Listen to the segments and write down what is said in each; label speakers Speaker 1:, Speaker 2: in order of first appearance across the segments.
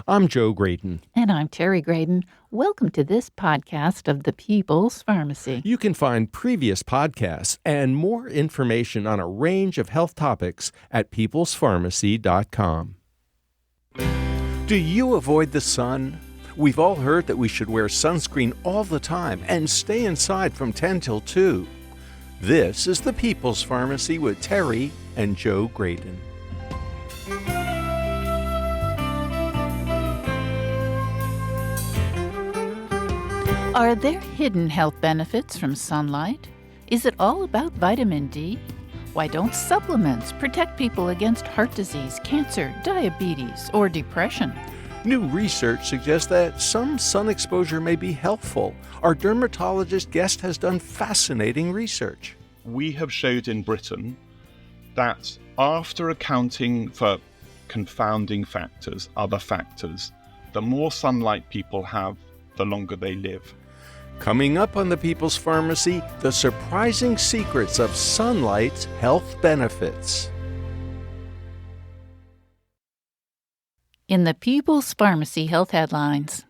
Speaker 1: I'm Joe Graydon.
Speaker 2: And I'm Terry Graydon. Welcome to this podcast of the People's Pharmacy.
Speaker 1: You can find previous podcasts and more information on a range of health topics at peoplespharmacy.com. Do you avoid the sun? We've all heard that we should wear sunscreen all the time and stay inside from 10 till 2. This is the People's Pharmacy with Terry and Joe Graydon.
Speaker 2: Are there hidden health benefits from sunlight? Is it all about vitamin D? Why don't supplements protect people against heart disease, cancer, diabetes, or depression?
Speaker 1: New research suggests that some sun exposure may be helpful. Our dermatologist guest has done fascinating research.
Speaker 3: We have showed in Britain that after accounting for confounding factors, other factors, the more sunlight people have, the longer they live.
Speaker 1: Coming up on the People's Pharmacy, the surprising secrets of sunlight's health benefits.
Speaker 2: In the People's Pharmacy Health Headlines,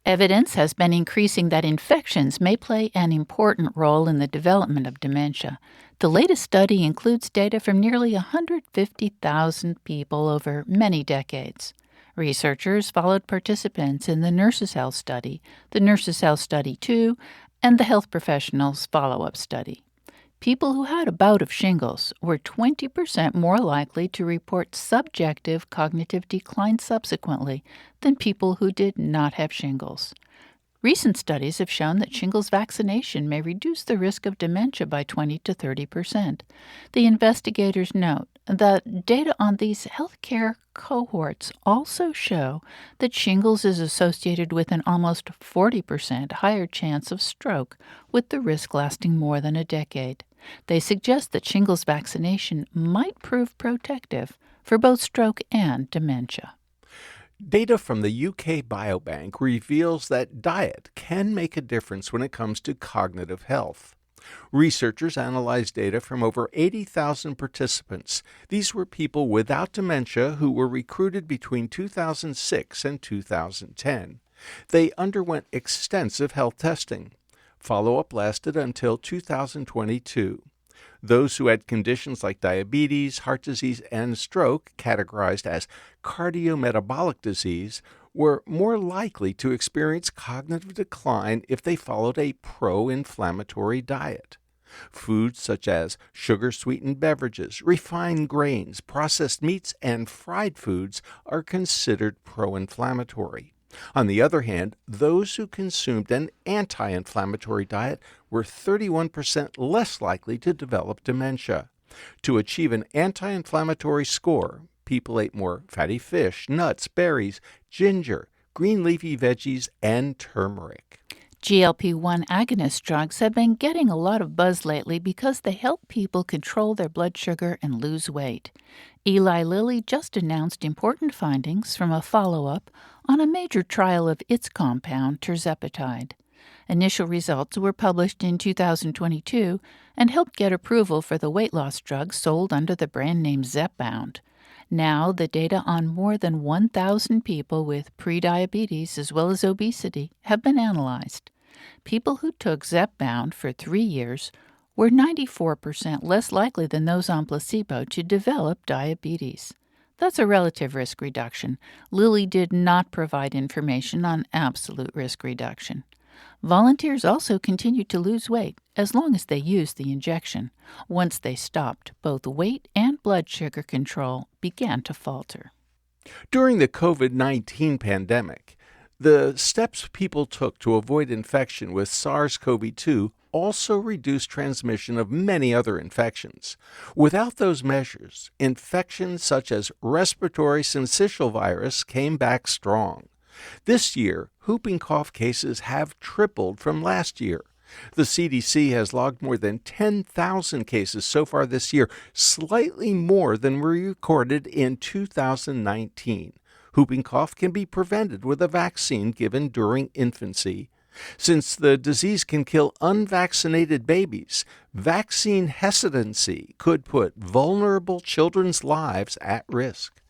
Speaker 2: evidence has been increasing that infections may play an important role in the development of dementia. The latest study includes data from nearly 150,000 people over many decades. Researchers followed participants in the Nurses' Health Study, the Nurses' Health Study 2, and the Health Professionals Follow-Up Study. People who had a bout of shingles were 20% more likely to report subjective cognitive decline subsequently than people who did not have shingles. Recent studies have shown that shingles vaccination may reduce the risk of dementia by 20 to 30%. The investigators note that data on these healthcare cohorts also show that shingles is associated with an almost 40% higher chance of stroke, with the risk lasting more than a decade. They suggest that shingles vaccination might prove protective for both stroke and dementia.
Speaker 1: Data from the UK Biobank reveals that diet can make a difference when it comes to cognitive health. Researchers analyzed data from over 80,000 participants. These were people without dementia who were recruited between 2006 and 2010. They underwent extensive health testing. Follow-up lasted until 2022. Those who had conditions like diabetes, heart disease, and stroke, categorized as cardiometabolic disease, were more likely to experience cognitive decline if they followed a pro-inflammatory diet. Foods such as sugar-sweetened beverages, refined grains, processed meats, and fried foods are considered pro-inflammatory. On the other hand, those who consumed an anti-inflammatory diet were 31% less likely to develop dementia. To achieve an anti-inflammatory score, people ate more fatty fish, nuts, berries, ginger, green leafy veggies, and turmeric.
Speaker 2: GLP-1 agonist drugs have been getting a lot of buzz lately because they help people control their blood sugar and lose weight. Eli Lilly just announced important findings from a follow-up on a major trial of its compound, tirzepatide. Initial results were published in 2022 and helped get approval for the weight loss drug sold under the brand name Zepbound. Now, the data on more than 1,000 people with prediabetes as well as obesity have been analyzed. People who took Zepbound for 3 years were 94% less likely than those on placebo to develop diabetes. That's a relative risk reduction. Lilly did not provide information on absolute risk reduction. Volunteers also continued to lose weight as long as they used the injection. Once they stopped, both weight and blood sugar control began to falter.
Speaker 1: During the COVID-19 pandemic, the steps people took to avoid infection with SARS-CoV-2 also reduced transmission of many other infections. Without those measures, infections such as respiratory syncytial virus came back strong. This year, whooping cough cases have tripled from last year. The CDC has logged more than 10,000 cases so far this year, slightly more than were recorded in 2019. Whooping cough can be prevented with a vaccine given during infancy. Since the disease can kill unvaccinated babies, vaccine hesitancy could put vulnerable children's lives at risk.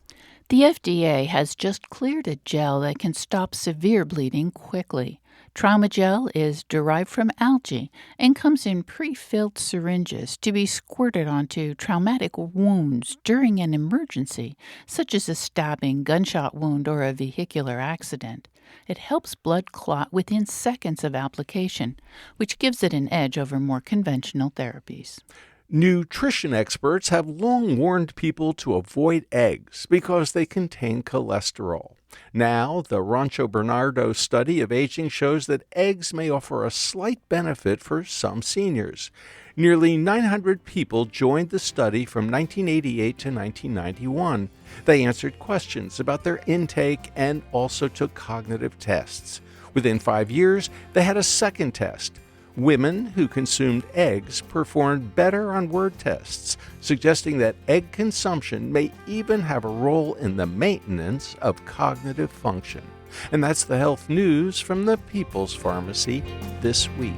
Speaker 2: The FDA has just cleared a gel that can stop severe bleeding quickly. Trauma gel is derived from algae and comes in pre-filled syringes to be squirted onto traumatic wounds during an emergency, such as a stabbing, gunshot wound, or a vehicular accident. It helps blood clot within seconds of application, which gives it an edge over more conventional therapies.
Speaker 1: Nutrition experts have long warned people to avoid eggs because they contain cholesterol. Now, the Rancho Bernardo study of aging shows that eggs may offer a slight benefit for some seniors. Nearly 900 people joined the study from 1988 to 1991. They answered questions about their intake and also took cognitive tests. Within 5 years, they had a second test. Women who consumed eggs performed better on word tests, suggesting that egg consumption may even have a role in the maintenance of cognitive function. And that's the health news from the People's Pharmacy this week.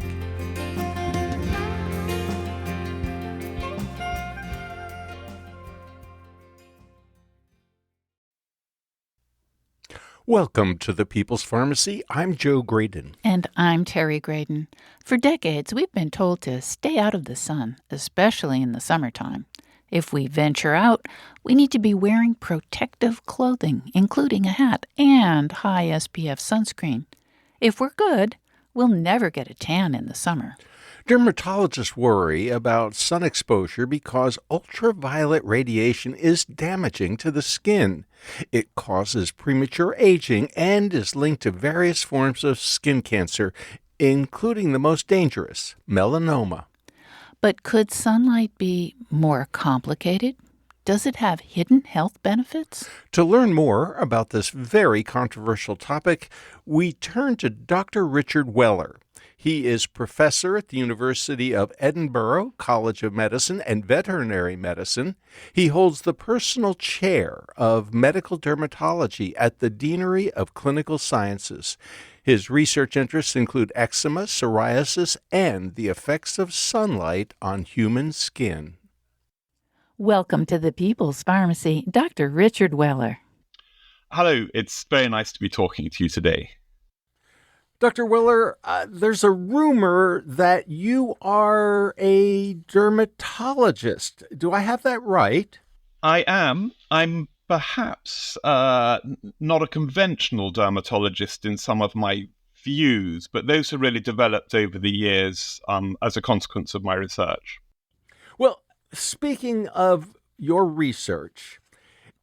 Speaker 1: Welcome to the People's Pharmacy. I'm Joe Graydon.
Speaker 2: And I'm Terry Graydon. For decades, we've been told to stay out of the sun, especially in the summertime. If we venture out, we need to be wearing protective clothing, including a hat and high SPF sunscreen. If we're good, we'll never get a tan in the summer.
Speaker 1: Dermatologists worry about sun exposure because ultraviolet radiation is damaging to the skin. It causes premature aging and is linked to various forms of skin cancer, including the most dangerous, melanoma.
Speaker 2: But could sunlight be more complicated? Does it have hidden health benefits?
Speaker 1: To learn more about this very controversial topic, we turn to Dr. Richard Weller. He is professor at the University of Edinburgh College of Medicine and Veterinary Medicine. He holds the personal chair of medical dermatology at the Deanery of Clinical Sciences. His research interests include eczema, psoriasis, and the effects of sunlight on human skin.
Speaker 2: Welcome to the People's Pharmacy, Dr. Richard Weller.
Speaker 3: Hello, it's very nice to be talking to you today.
Speaker 1: Dr. Weller, there's a rumor that you are a dermatologist. Do I have that right?
Speaker 3: I am. I'm perhaps not a conventional dermatologist in some of my views, but those are really developed over the years as a consequence of my research.
Speaker 1: Well, speaking of your research,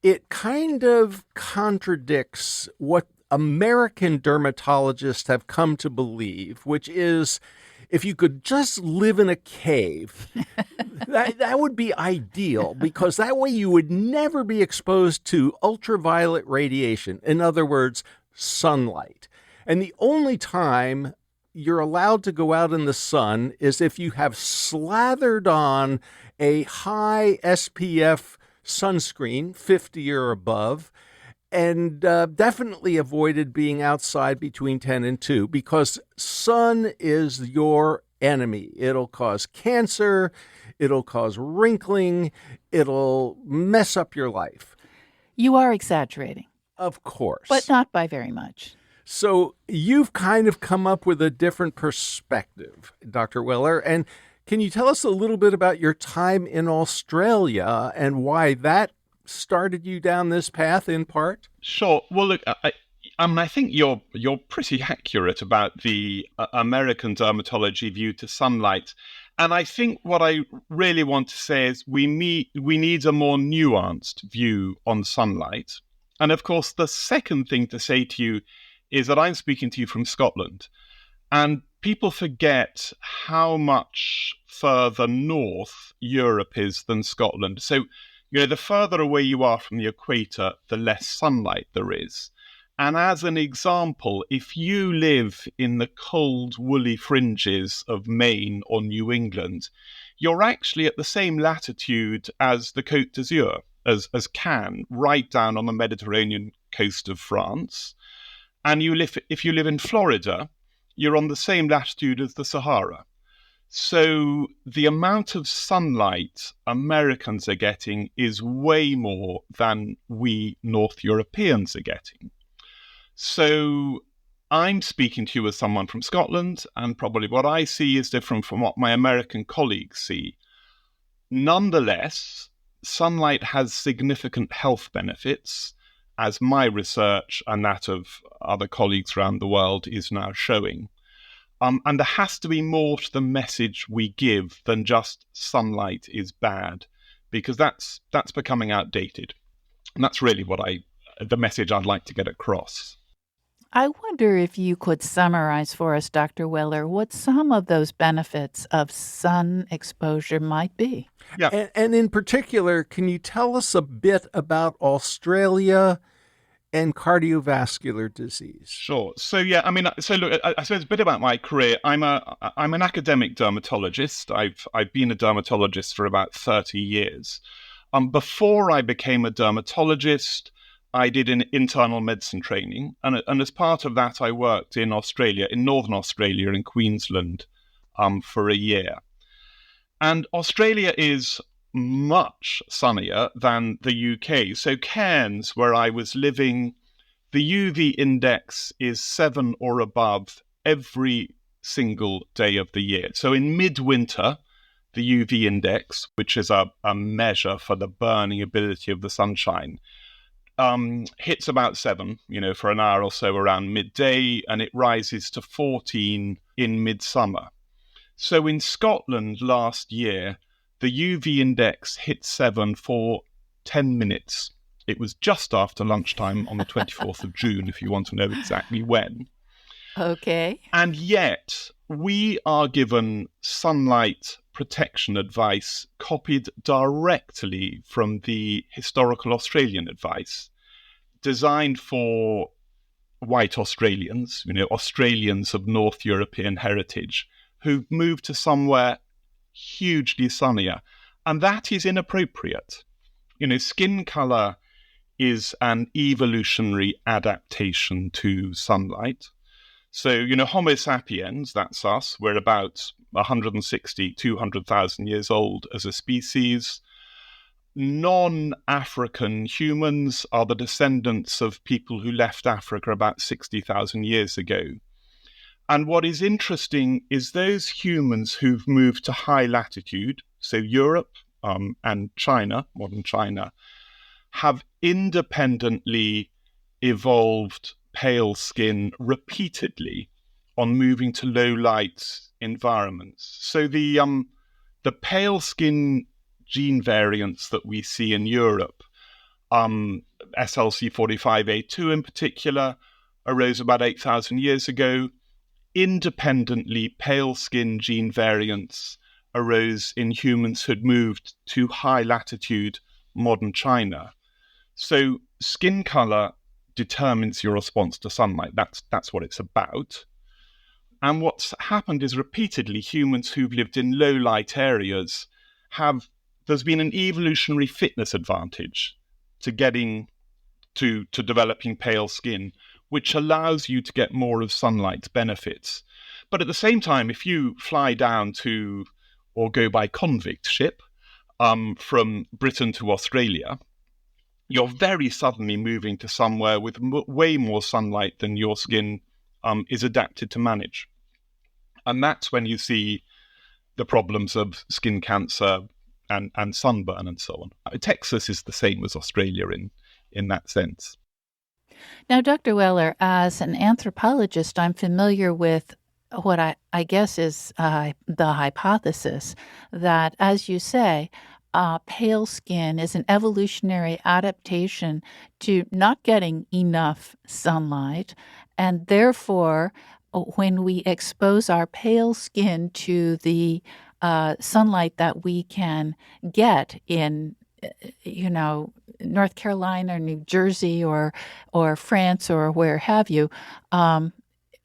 Speaker 1: it kind of contradicts what American dermatologists have come to believe, which is if you could just live in a cave, that would be ideal, because that way you would never be exposed to ultraviolet radiation. In other words, sunlight. And the only time you're allowed to go out in the sun is if you have slathered on a high SPF sunscreen, 50 or above, and definitely avoided being outside between 10 and 2 because sun is your enemy. It'll cause cancer, it'll cause wrinkling, it'll mess up your life.
Speaker 2: You are exaggerating.
Speaker 1: Of course.
Speaker 2: But not by very much.
Speaker 1: So you've kind of come up with a different perspective, Dr. Weller, and can you tell us a little bit about your time in Australia and why that started you down this path in part?
Speaker 3: Sure. Well, look, I think you're pretty accurate about the American dermatology view to sunlight. And I think what I really want to say is we need a more nuanced view on sunlight. And of course, the second thing to say to you is that I'm speaking to you from Scotland. And people forget how much further north Europe is than Scotland. So, the further away you are from the equator, the less sunlight there is. And as an example, if you live in the cold, woolly fringes of Maine or New England, you're actually at the same latitude as the Côte d'Azur, as Cannes, right down on the Mediterranean coast of France. And if you live in Florida, you're on the same latitude as the Sahara. So the amount of sunlight Americans are getting is way more than we North Europeans are getting. So I'm speaking to you as someone from Scotland, and probably what I see is different from what my American colleagues see. Nonetheless, sunlight has significant health benefits, as my research and that of other colleagues around the world is now showing. And there has to be more to the message we give than just sunlight is bad, because that's becoming outdated. And that's really the message I'd like to get across.
Speaker 2: I wonder if you could summarize for us, Dr. Weller, what some of those benefits of sun exposure might be.
Speaker 3: Yeah,
Speaker 1: And in particular, can you tell us a bit about Australia and cardiovascular disease?
Speaker 3: sure. So yeah, I mean, so look, I suppose a bit about my career. I'm an academic dermatologist. I've been a dermatologist for about 30 years. Before I became a dermatologist, I did an internal medicine training, and as part of that, I worked in Australia, in Northern Australia, in Queensland, for a year. And Australia is much sunnier than the UK. So Cairns, where I was living, the UV index is 7 or above every single day of the year. So in midwinter, the UV index, which is a measure for the burning ability of the sunshine, hits about 7, for an hour or so around midday, and it rises to 14 in midsummer. So in Scotland last year, the UV index hit 7 for 10 minutes. It was just after lunchtime on the 24th of June, if you want to know exactly when.
Speaker 2: Okay.
Speaker 3: And yet, we are given sunlight protection advice copied directly from the historical Australian advice, designed for white Australians, Australians of North European heritage, who've moved to somewhere hugely sunnier. And that is inappropriate. Skin color is an evolutionary adaptation to sunlight. So, Homo sapiens, that's us, we're about 160, 200,000 years old as a species. Non-African humans are the descendants of people who left Africa about 60,000 years ago. And what is interesting is those humans who've moved to high latitude, so Europe and China, modern China, have independently evolved pale skin repeatedly on moving to low light environments. So the pale skin gene variants that we see in Europe, SLC45A2 in particular, arose about 8,000 years ago. Independently, pale skin gene variants arose in humans who'd moved to high latitude modern China. So skin color determines your response to sunlight. That's what it's about. And what's happened is repeatedly humans who've lived in low light areas there's been an evolutionary fitness advantage to getting to developing pale skin, which allows you to get more of sunlight's benefits. But at the same time, if you fly down to or go by convict ship from Britain to Australia, you're very suddenly moving to somewhere with way more sunlight than your skin is adapted to manage. And that's when you see the problems of skin cancer and sunburn and so on. Texas is the same as Australia in that sense.
Speaker 2: Now, Dr. Weller, as an anthropologist, I'm familiar with what I guess is the hypothesis that, as you say, pale skin is an evolutionary adaptation to not getting enough sunlight, and therefore, when we expose our pale skin to the sunlight that we can get in, North Carolina or New Jersey or France or where have you,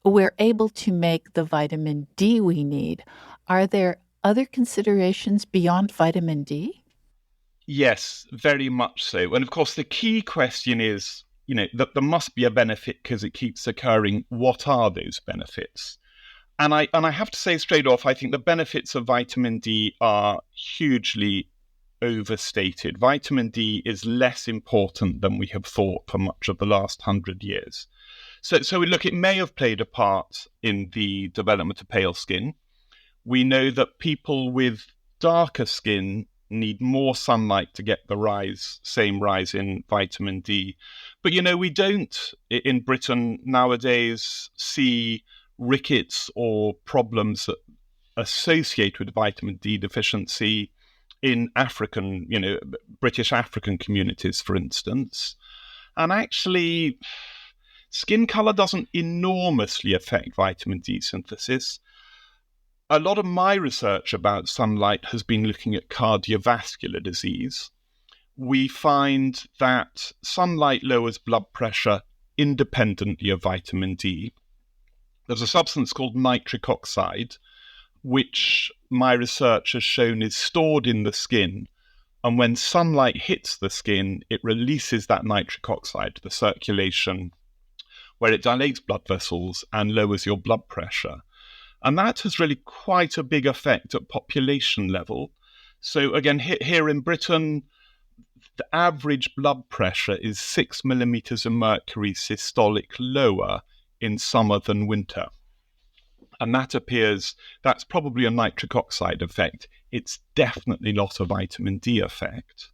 Speaker 2: we're able to make the vitamin D we need. Are there other considerations beyond vitamin D?
Speaker 3: Yes, very much so. And of course, the key question is, that there must be a benefit because it keeps occurring. What are those benefits? And I have to say straight off, I think the benefits of vitamin D are hugely overstated. Vitamin D is less important than we have thought for much of the last 100 years. So look, it may have played a part in the development of pale skin. We know that people with darker skin need more sunlight to get the same rise in vitamin D. But we don't in Britain nowadays see rickets or problems associated with vitamin D deficiency in British African communities, for instance. And actually, skin color doesn't enormously affect vitamin D synthesis. A lot of my research about sunlight has been looking at cardiovascular disease. We find that sunlight lowers blood pressure independently of vitamin D. There's a substance called nitric oxide, which my research has shown is stored in the skin. And when sunlight hits the skin, it releases that nitric oxide to the circulation, where it dilates blood vessels and lowers your blood pressure. And that has really quite a big effect at population level. So again, here in Britain, the average blood pressure is 6 millimeters of mercury systolic lower in summer than winter. And that's probably a nitric oxide effect. It's definitely not a vitamin D effect.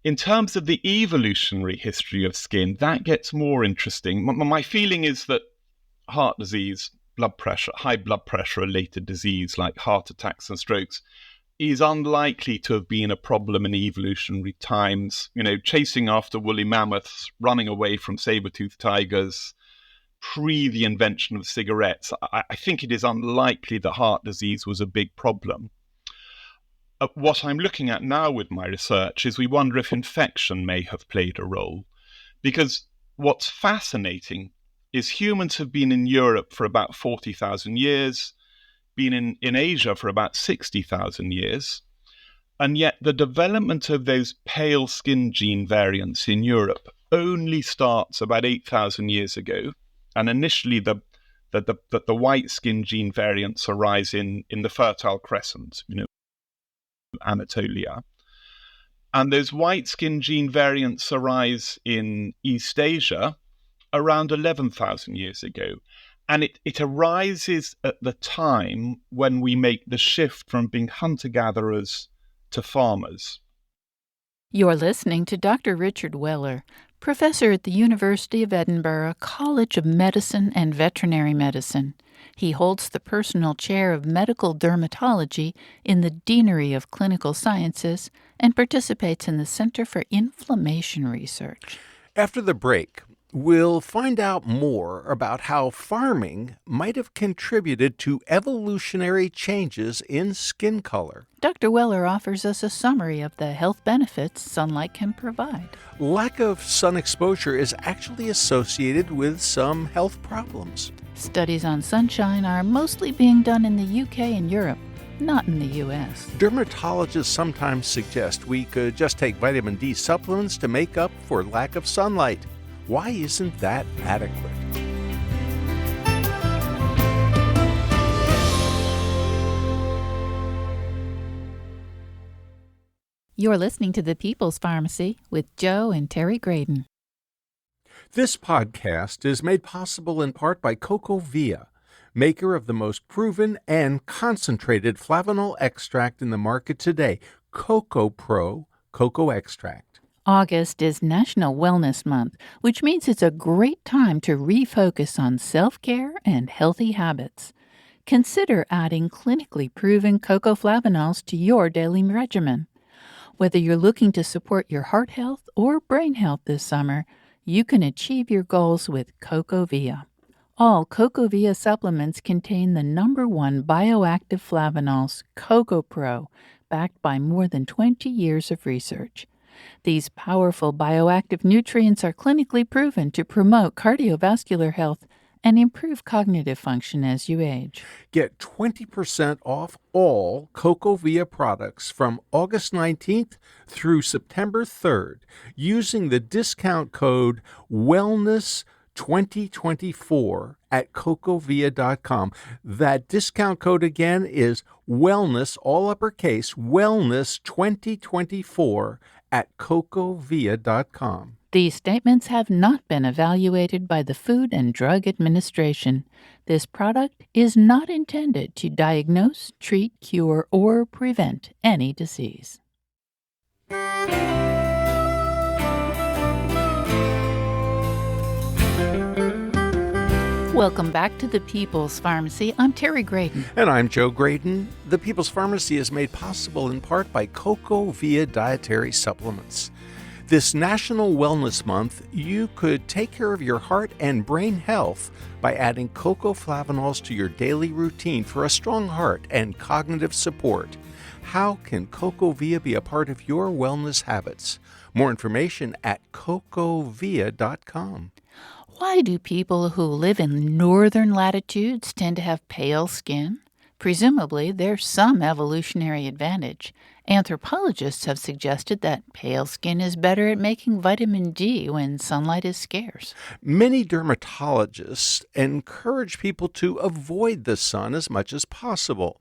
Speaker 3: In terms of the evolutionary history of skin, that gets more interesting. My feeling is that heart disease, high blood pressure related disease like heart attacks and strokes is unlikely to have been a problem in evolutionary times. Chasing after woolly mammoths, running away from saber-toothed tigers, pre the invention of cigarettes, I think it is unlikely that heart disease was a big problem. What I'm looking at now with my research is we wonder if infection may have played a role. Because what's fascinating is humans have been in Europe for about 40,000 years, been in Asia for about 60,000 years, and yet the development of those pale skin gene variants in Europe only starts about 8,000 years ago. And initially, the white skin gene variants arise in the Fertile Crescent, Anatolia. And those white skin gene variants arise in East Asia around 11,000 years ago. And it arises at the time when we make the shift from being hunter-gatherers to farmers.
Speaker 2: You're listening to Dr. Richard Weller, professor at the University of Edinburgh College of Medicine and Veterinary Medicine. He holds the personal chair of medical dermatology in the Deanery of Clinical Sciences and participates in the Center for Inflammation Research.
Speaker 1: After the break, we'll find out more about how farming might have contributed to evolutionary changes in skin color.
Speaker 2: Dr. Weller offers us a summary of the health benefits sunlight can provide.
Speaker 1: Lack of sun exposure is actually associated with some health problems.
Speaker 2: Studies on sunshine are mostly being done in the UK and Europe, not in the U.S.
Speaker 1: Dermatologists sometimes suggest we could just take vitamin D supplements to make up for lack of sunlight. Why isn't that adequate?
Speaker 2: You're listening to The People's Pharmacy with Joe and Terry Graydon.
Speaker 1: This podcast is made possible in part by CocoVia, maker of the most proven and concentrated flavanol extract in the market today, Coco Pro Cocoa Extract.
Speaker 2: August is National Wellness Month, which means it's a great time to refocus on self-care and healthy habits. Consider adding clinically proven cocoa flavanols to your daily regimen. Whether you're looking to support your heart health or brain health this summer, you can achieve your goals with CocoVia. All CocoVia supplements contain the #1 bioactive flavanols, Coco Pro, backed by more than 20 years of research. These powerful bioactive nutrients are clinically proven to promote cardiovascular health and improve cognitive function as you age.
Speaker 1: Get 20% off all CocoVia products from August 19th through September 3rd using the discount code WELLNESS 2024 at cocovia.com. That discount code again is wellness, all uppercase, wellness 2024 at cocovia.com.
Speaker 2: These statements have not been evaluated by the Food and Drug Administration. This product is not intended to diagnose, treat, cure, or prevent any disease. Welcome back to the People's Pharmacy. I'm Terry Graydon.
Speaker 1: And I'm Joe Graydon. The People's Pharmacy is made possible in part by Cocovia Dietary Supplements. This National Wellness Month, you could take care of your heart and brain health by adding cocoflavanols to your daily routine for a strong heart and cognitive support. How can Cocovia be a part of your wellness habits? More information at cocovia.com.
Speaker 2: Why do people who live in northern latitudes tend to have pale skin? Presumably, there's some evolutionary advantage. Anthropologists have suggested that pale skin is better at making vitamin D when sunlight is scarce.
Speaker 1: Many dermatologists encourage people to avoid the sun as much as possible.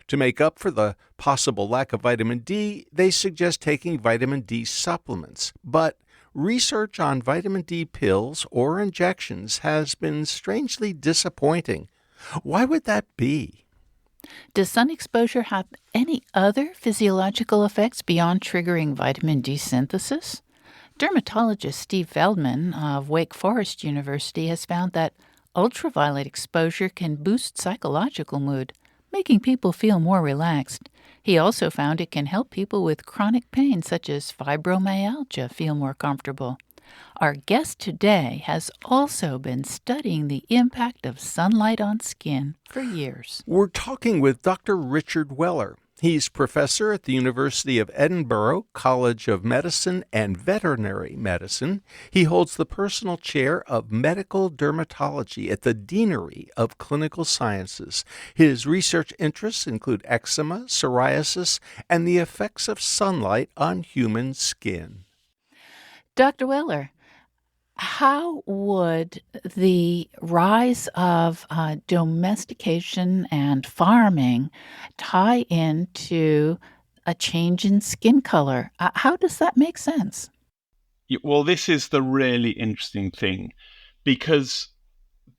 Speaker 1: To make up for the possible lack of vitamin D, they suggest taking vitamin D supplements. But research on vitamin D pills or injections has been strangely disappointing. Why would that be?
Speaker 2: Does sun exposure have any other physiological effects beyond triggering vitamin D synthesis? Dermatologist Steve Feldman of Wake Forest University has found that ultraviolet exposure can boost psychological mood, making people feel more relaxed. He also found it can help people with chronic pain such as fibromyalgia feel more comfortable. Our guest today has also been studying the impact of sunlight on skin for years.
Speaker 1: We're talking with Dr. Richard Weller. He's professor at the University of Edinburgh College of Medicine and Veterinary Medicine. He holds the personal chair of medical dermatology at the Deanery of Clinical Sciences. His research interests include eczema, psoriasis, and the effects of sunlight on human skin.
Speaker 2: Dr. Weller, how would the rise of domestication and farming tie into a change in skin color? How does that make sense?
Speaker 3: Well, this is the really interesting thing, because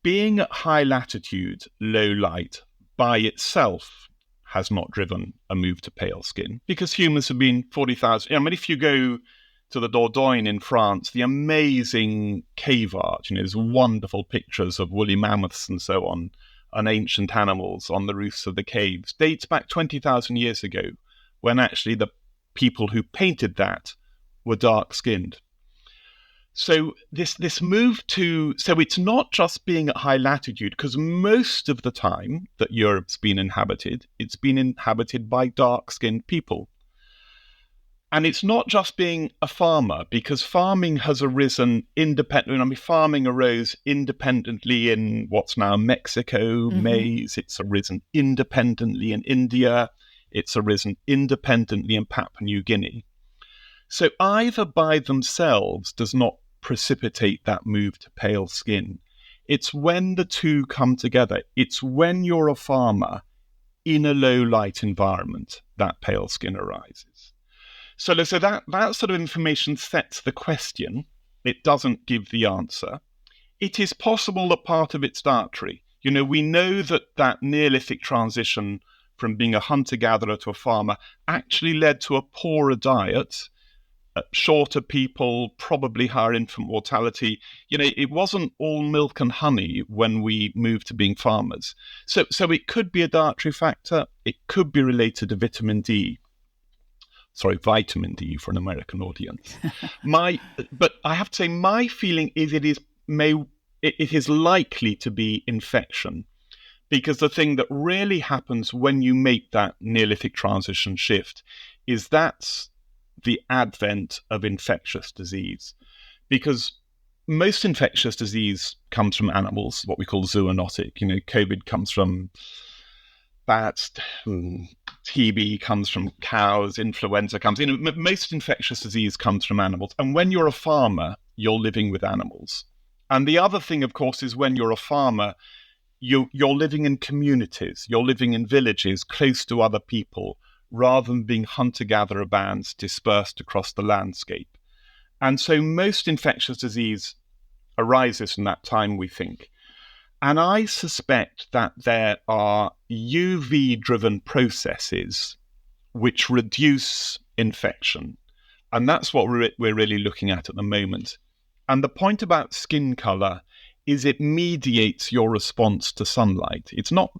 Speaker 3: being at high latitude, low light, by itself has not driven a move to pale skin, because humans have been 40,000. If you go to the Dordogne in France, the amazing cave art, there's wonderful pictures of woolly mammoths and so on, and ancient animals on the roofs of the caves, dates back 20,000 years ago, when actually the people who painted that were dark-skinned. So this move so it's not just being at high latitude, because most of the time that Europe's been inhabited, it's been inhabited by dark-skinned people. And it's not just being a farmer, because farming has arisen independently. Farming arose independently in what's now Mexico, maize. It's arisen independently in India. It's arisen independently in Papua New Guinea. So either by themselves does not precipitate that move to pale skin. It's when the two come together. It's when you're a farmer in a low light environment that pale skin arises. So that sort of information sets the question. It doesn't give the answer. It is possible that part of it's dietary. We know that Neolithic transition from being a hunter-gatherer to a farmer actually led to a poorer diet, shorter people, probably higher infant mortality. It wasn't all milk and honey when we moved to being farmers. So it could be a dietary factor. It could be related to vitamin D for an American audience. But I have to say, my feeling is it is likely to be infection, because the thing that really happens when you make that Neolithic transition shift is that's the advent of infectious disease, because most infectious disease comes from animals, what we call zoonotic. COVID comes from bats, TB comes from cows, influenza comes. Most infectious disease comes from animals. And when you're a farmer, you're living with animals. And the other thing, of course, is when you're a farmer, you're living in communities, you're living in villages close to other people, rather than being hunter-gatherer bands dispersed across the landscape. And so most infectious disease arises from that time, we think. And I suspect that there are UV-driven processes which reduce infection. And that's what we're really looking at the moment. And the point about skin color is it mediates your response to sunlight. It's not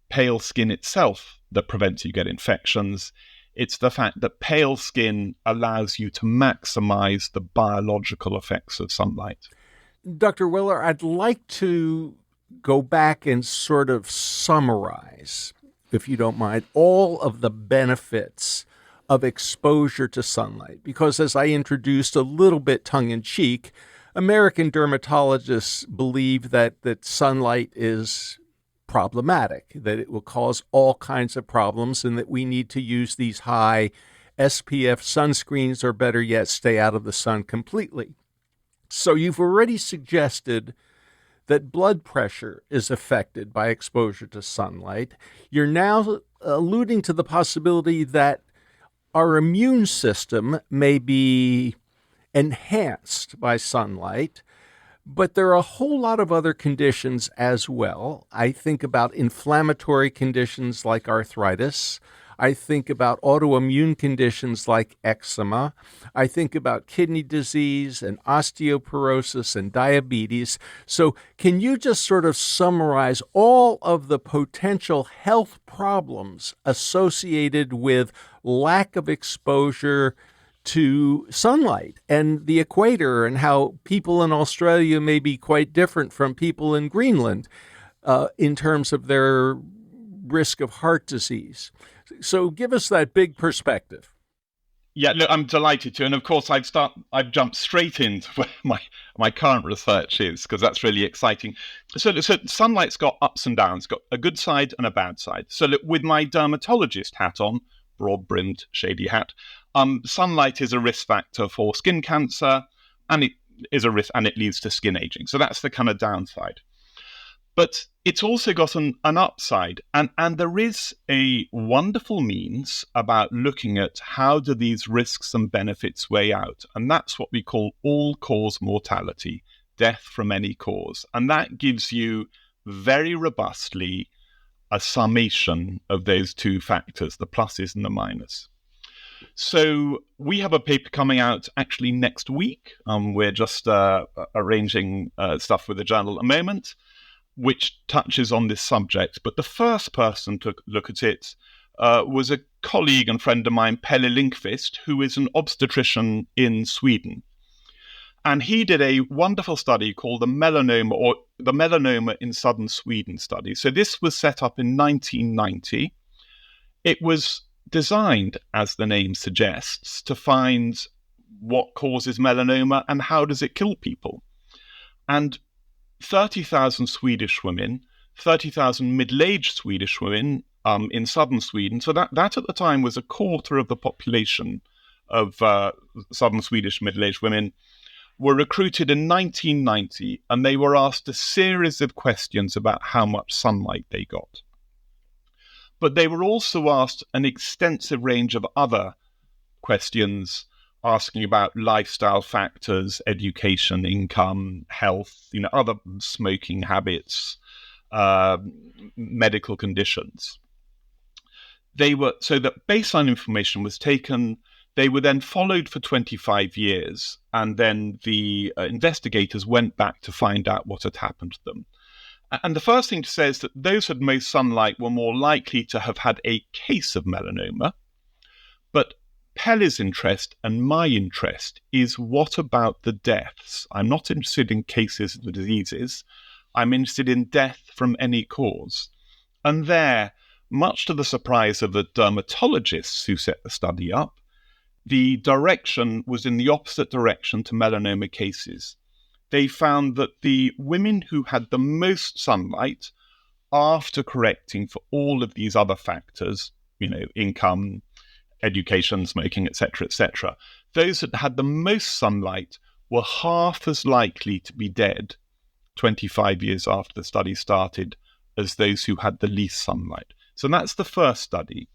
Speaker 3: pale skin itself that prevents you get infections. It's the fact that pale skin allows you to maximize the biological effects of sunlight.
Speaker 1: Dr. Weller, I'd like to go back and sort of summarize, if you don't mind, all of the benefits of exposure to sunlight. Because as I introduced a little bit tongue-in-cheek, American dermatologists believe that sunlight is problematic, that it will cause all kinds of problems, and that we need to use these high SPF sunscreens, or better yet, stay out of the sun completely. So you've already suggested that blood pressure is affected by exposure to sunlight. You're now alluding to the possibility that our immune system may be enhanced by sunlight, but there are a whole lot of other conditions as well. I think about inflammatory conditions like arthritis. I think about autoimmune conditions like eczema. I think about kidney disease and osteoporosis and diabetes. So can you just sort of summarize all of the potential health problems associated with lack of exposure to sunlight and the equator, and how people in Australia may be quite different from people in Greenland in terms of their risk of heart disease? So give us that big perspective.
Speaker 3: Yeah, look, I'm delighted to. And of course, I've jumped straight into where my current research is, because that's really exciting. So sunlight's got ups and downs, got a good side and a bad side. So look, with my dermatologist hat on, broad-brimmed, shady hat, sunlight is a risk factor for skin cancer, and it is a risk, and it leads to skin aging. So that's the kind of downside. But it's also got an upside, and there is a wonderful means about looking at how do these risks and benefits weigh out, and that's what we call all-cause mortality, death from any cause. And that gives you very robustly a summation of those two factors, the pluses and the minus. So we have a paper coming out actually next week. We're just arranging stuff with the journal at the moment, which touches on this subject. But the first person to look at it was a colleague and friend of mine, Pelle Lindqvist, who is an obstetrician in Sweden. And he did a wonderful study called the Melanoma in Southern Sweden study. So this was set up in 1990. It was designed, as the name suggests, to find what causes melanoma and how does it kill people. And 30,000 Swedish women, 30,000 middle-aged Swedish women in southern Sweden. So that at the time was a quarter of the population of southern Swedish middle-aged women, were recruited in 1990, and they were asked a series of questions about how much sunlight they got. But they were also asked an extensive range of other questions, asking about lifestyle factors, education, income, health, other smoking habits, medical conditions. So that baseline information was taken. They were then followed for 25 years, and then the investigators went back to find out what had happened to them. And the first thing to say is that those who had most sunlight were more likely to have had a case of melanoma. But Pelle's interest and my interest is, what about the deaths? I'm not interested in cases of the diseases. I'm interested in death from any cause. And there, much to the surprise of the dermatologists who set the study up, the direction was in the opposite direction to melanoma cases. They found that the women who had the most sunlight, after correcting for all of these other factors, income, education, smoking, etc., those that had the most sunlight were half as likely to be dead 25 years after the study started as those who had the least sunlight. So that's the first study.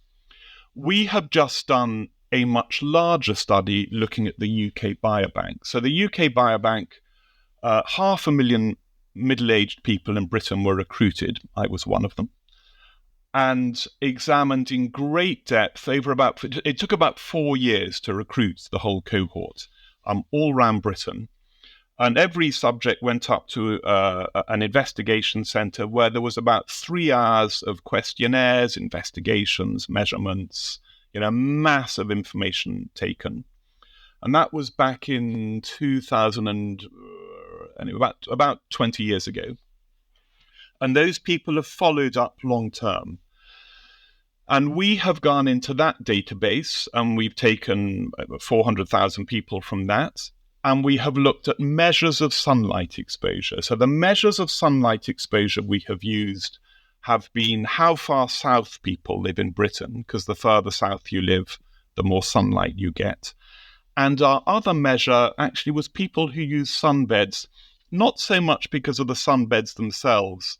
Speaker 3: We have just done a much larger study looking at the UK Biobank. So the UK Biobank, 500,000 middle-aged people in Britain were recruited. I was one of them. And examined in great depth it took about 4 years to recruit the whole cohort, all around Britain. And every subject went up to an investigation centre where there was about 3 hours of questionnaires, investigations, measurements, massive information taken. And that was back in 2000 about 20 years ago. And those people have followed up long term. And we have gone into that database and we've taken 400,000 people from that. And we have looked at measures of sunlight exposure. So the measures of sunlight exposure we have used have been how far south people live in Britain, because the further south you live, the more sunlight you get. And our other measure actually was people who use sunbeds, not so much because of the sunbeds themselves,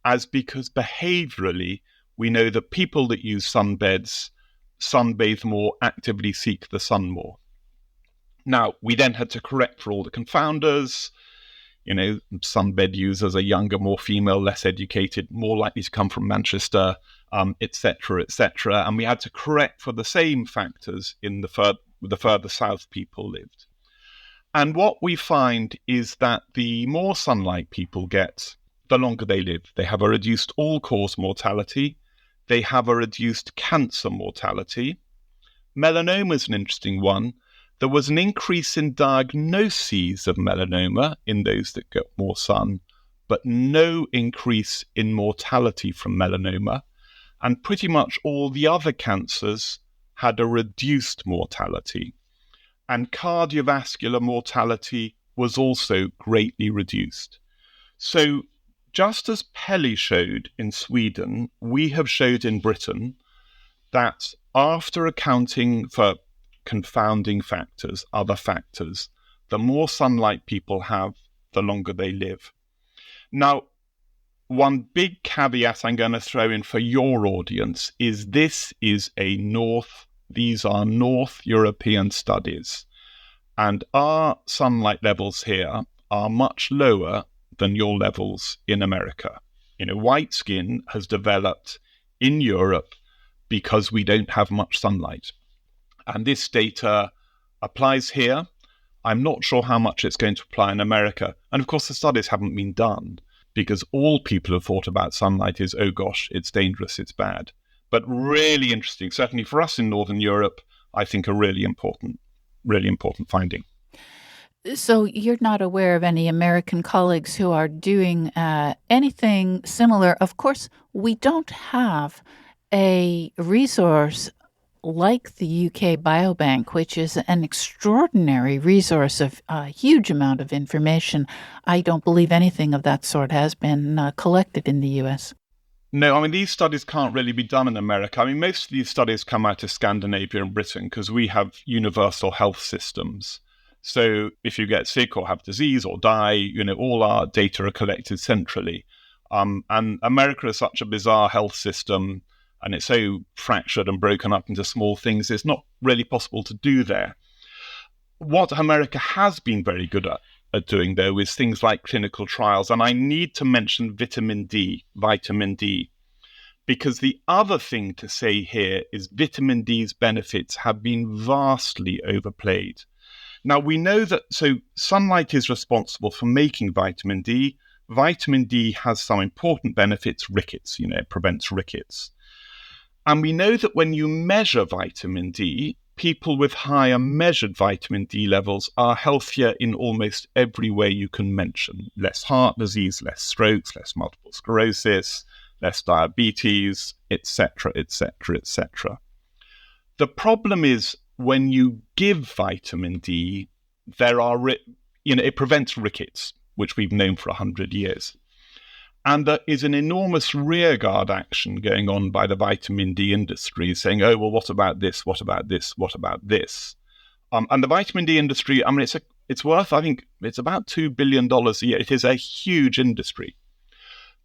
Speaker 3: as because behaviorally we know that people that use sunbeds sunbathe more, actively seek the sun more. Now, we then had to correct for all the confounders. Sunbed users are younger, more female, less educated, more likely to come from Manchester, etc., etc. And we had to correct for the same factors in the further south people lived. And what we find is that the more sunlight people get, the longer they live. They have a reduced all-cause mortality. They have a reduced cancer mortality. Melanoma is an interesting one. There was an increase in diagnoses of melanoma in those that get more sun, but no increase in mortality from melanoma. And pretty much all the other cancers had a reduced mortality. And cardiovascular mortality was also greatly reduced. So just as Peli showed in Sweden, we have showed in Britain that after accounting for confounding factors, other factors, the more sunlight people have, the longer they live. Now, one big caveat I'm going to throw in for your audience is these are North European studies, and our sunlight levels here are much lower than your levels in America. White skin has developed in Europe because we don't have much sunlight. And this data applies here. I'm not sure how much it's going to apply in America. And of course, the studies haven't been done because all people have thought about sunlight is, oh gosh, it's dangerous, it's bad. But really interesting, certainly for us in Northern Europe, I think a really important finding.
Speaker 2: So you're not aware of any American colleagues who are doing anything similar? Of course, we don't have a resource like the UK Biobank, which is an extraordinary resource of a huge amount of information. I don't believe anything of that sort has been collected in the US.
Speaker 3: No, these studies can't really be done in America. Most of these studies come out of Scandinavia and Britain because we have universal health systems. So if you get sick or have disease or die, all our data are collected centrally. And America is such a bizarre health system, and it's so fractured and broken up into small things, it's not really possible to do there. What America has been very good at doing, though, is things like clinical trials. And I need to mention vitamin D, because the other thing to say here is vitamin D's benefits have been vastly overplayed. Now, we know that, sunlight is responsible for making vitamin D. Vitamin D has some important benefits, rickets, it prevents rickets. And we know that when you measure vitamin D, people with higher measured vitamin D levels are healthier in almost every way you can mention. Less heart disease, less strokes, less multiple sclerosis, less diabetes, etc., etc., etc. The problem is when you give vitamin D, it prevents rickets, which we've known for 100 years. And there is an enormous rearguard action going on by the vitamin D industry saying, oh, well, what about this? What about this? What about this? And the vitamin D industry, It's worth, I think, it's about $2 billion a year. It is a huge industry.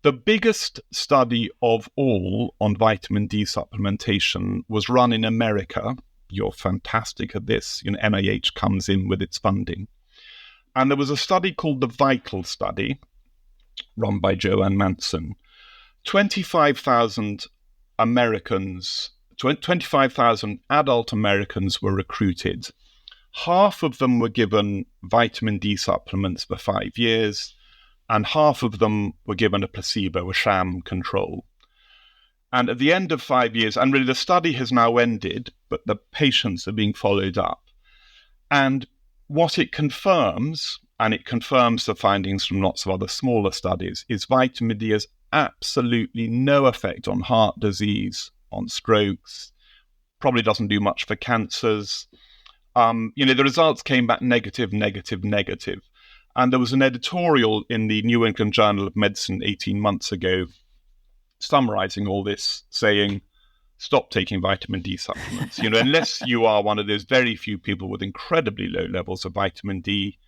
Speaker 3: The biggest study of all on vitamin D supplementation was run in America. You're fantastic at this. NIH comes in with its funding. And there was a study called the VITAL study, run by Joanne Manson. 25,000 Americans, 25,000 adult Americans were recruited. Half of them were given vitamin D supplements for 5 years, and half of them were given a placebo, a sham control. And at the end of 5 years, and really the study has now ended, but the patients are being followed up. And what it confirms, and it confirms the findings from lots of other smaller studies, is vitamin D has absolutely no effect on heart disease, on strokes, probably doesn't do much for cancers. The results came back negative. And there was an editorial in the New England Journal of Medicine 18 months ago summarizing all this, saying, stop taking vitamin D supplements. Unless you are one of those very few people with incredibly low levels of vitamin D,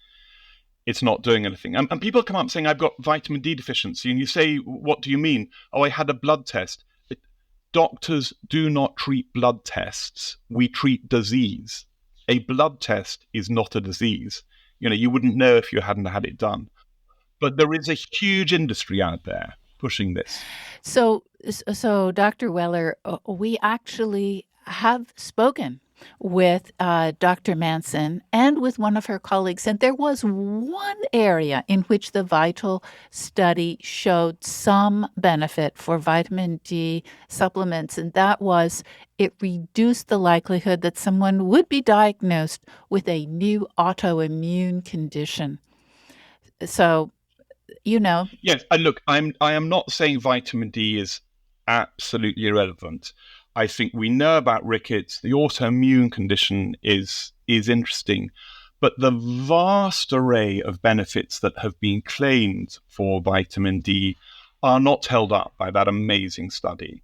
Speaker 3: it's not doing anything. And people come up saying, I've got vitamin D deficiency. And you say, what do you mean? Oh, I had a blood test. Doctors do not treat blood tests. We treat disease. A blood test is not a disease. You wouldn't know if you hadn't had it done. But there is a huge industry out there pushing this.
Speaker 2: So Dr. Weller, we actually have spoken with Dr. Manson and with one of her colleagues, and there was one area in which the VITAL study showed some benefit for vitamin D supplements, and that was it reduced the likelihood that someone would be diagnosed with a new autoimmune condition. So,
Speaker 3: Yes, and look, I am not saying vitamin D is absolutely irrelevant. I think we know about rickets. The autoimmune condition is interesting, but the vast array of benefits that have been claimed for vitamin D are not held up by that amazing study.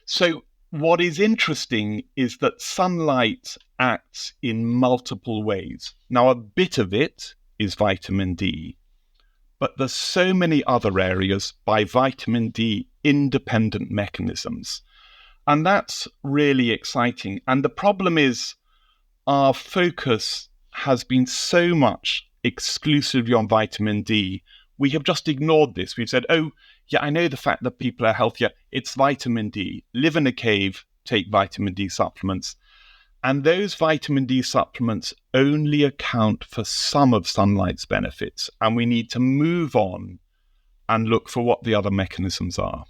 Speaker 3: So what is interesting is that sunlight acts in multiple ways. Now, a bit of it is vitamin D, but there's so many other areas by vitamin D independent mechanisms. And that's really exciting. And the problem is our focus has been so much exclusively on vitamin D. We have just ignored this. We've said, oh, yeah, I know the fact that people are healthier. It's vitamin D. Live in a cave, take vitamin D supplements. And those vitamin D supplements only account for some of sunlight's benefits. And we need to move on and look for what the other mechanisms are.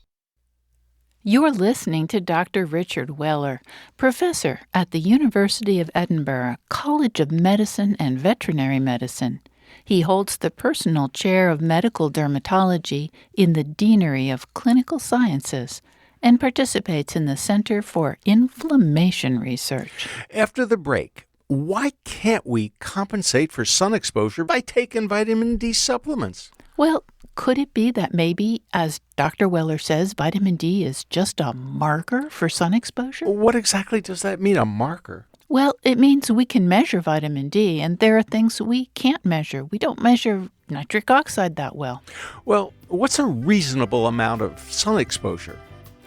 Speaker 2: You're listening to Dr. Richard Weller, professor at the University of Edinburgh, College of Medicine and Veterinary Medicine. He holds the personal chair of medical dermatology in the Deanery of Clinical Sciences and participates in the Center for Inflammation Research.
Speaker 1: After the break, why can't we compensate for sun exposure by taking vitamin D supplements?
Speaker 2: Well, could it be that maybe, as Dr. Weller says, vitamin D is just a marker for sun exposure?
Speaker 1: What exactly does that mean, a marker?
Speaker 2: Well, it means we can measure vitamin D, and there are things we can't measure. We don't measure nitric oxide that well.
Speaker 1: Well, what's a reasonable amount of sun exposure?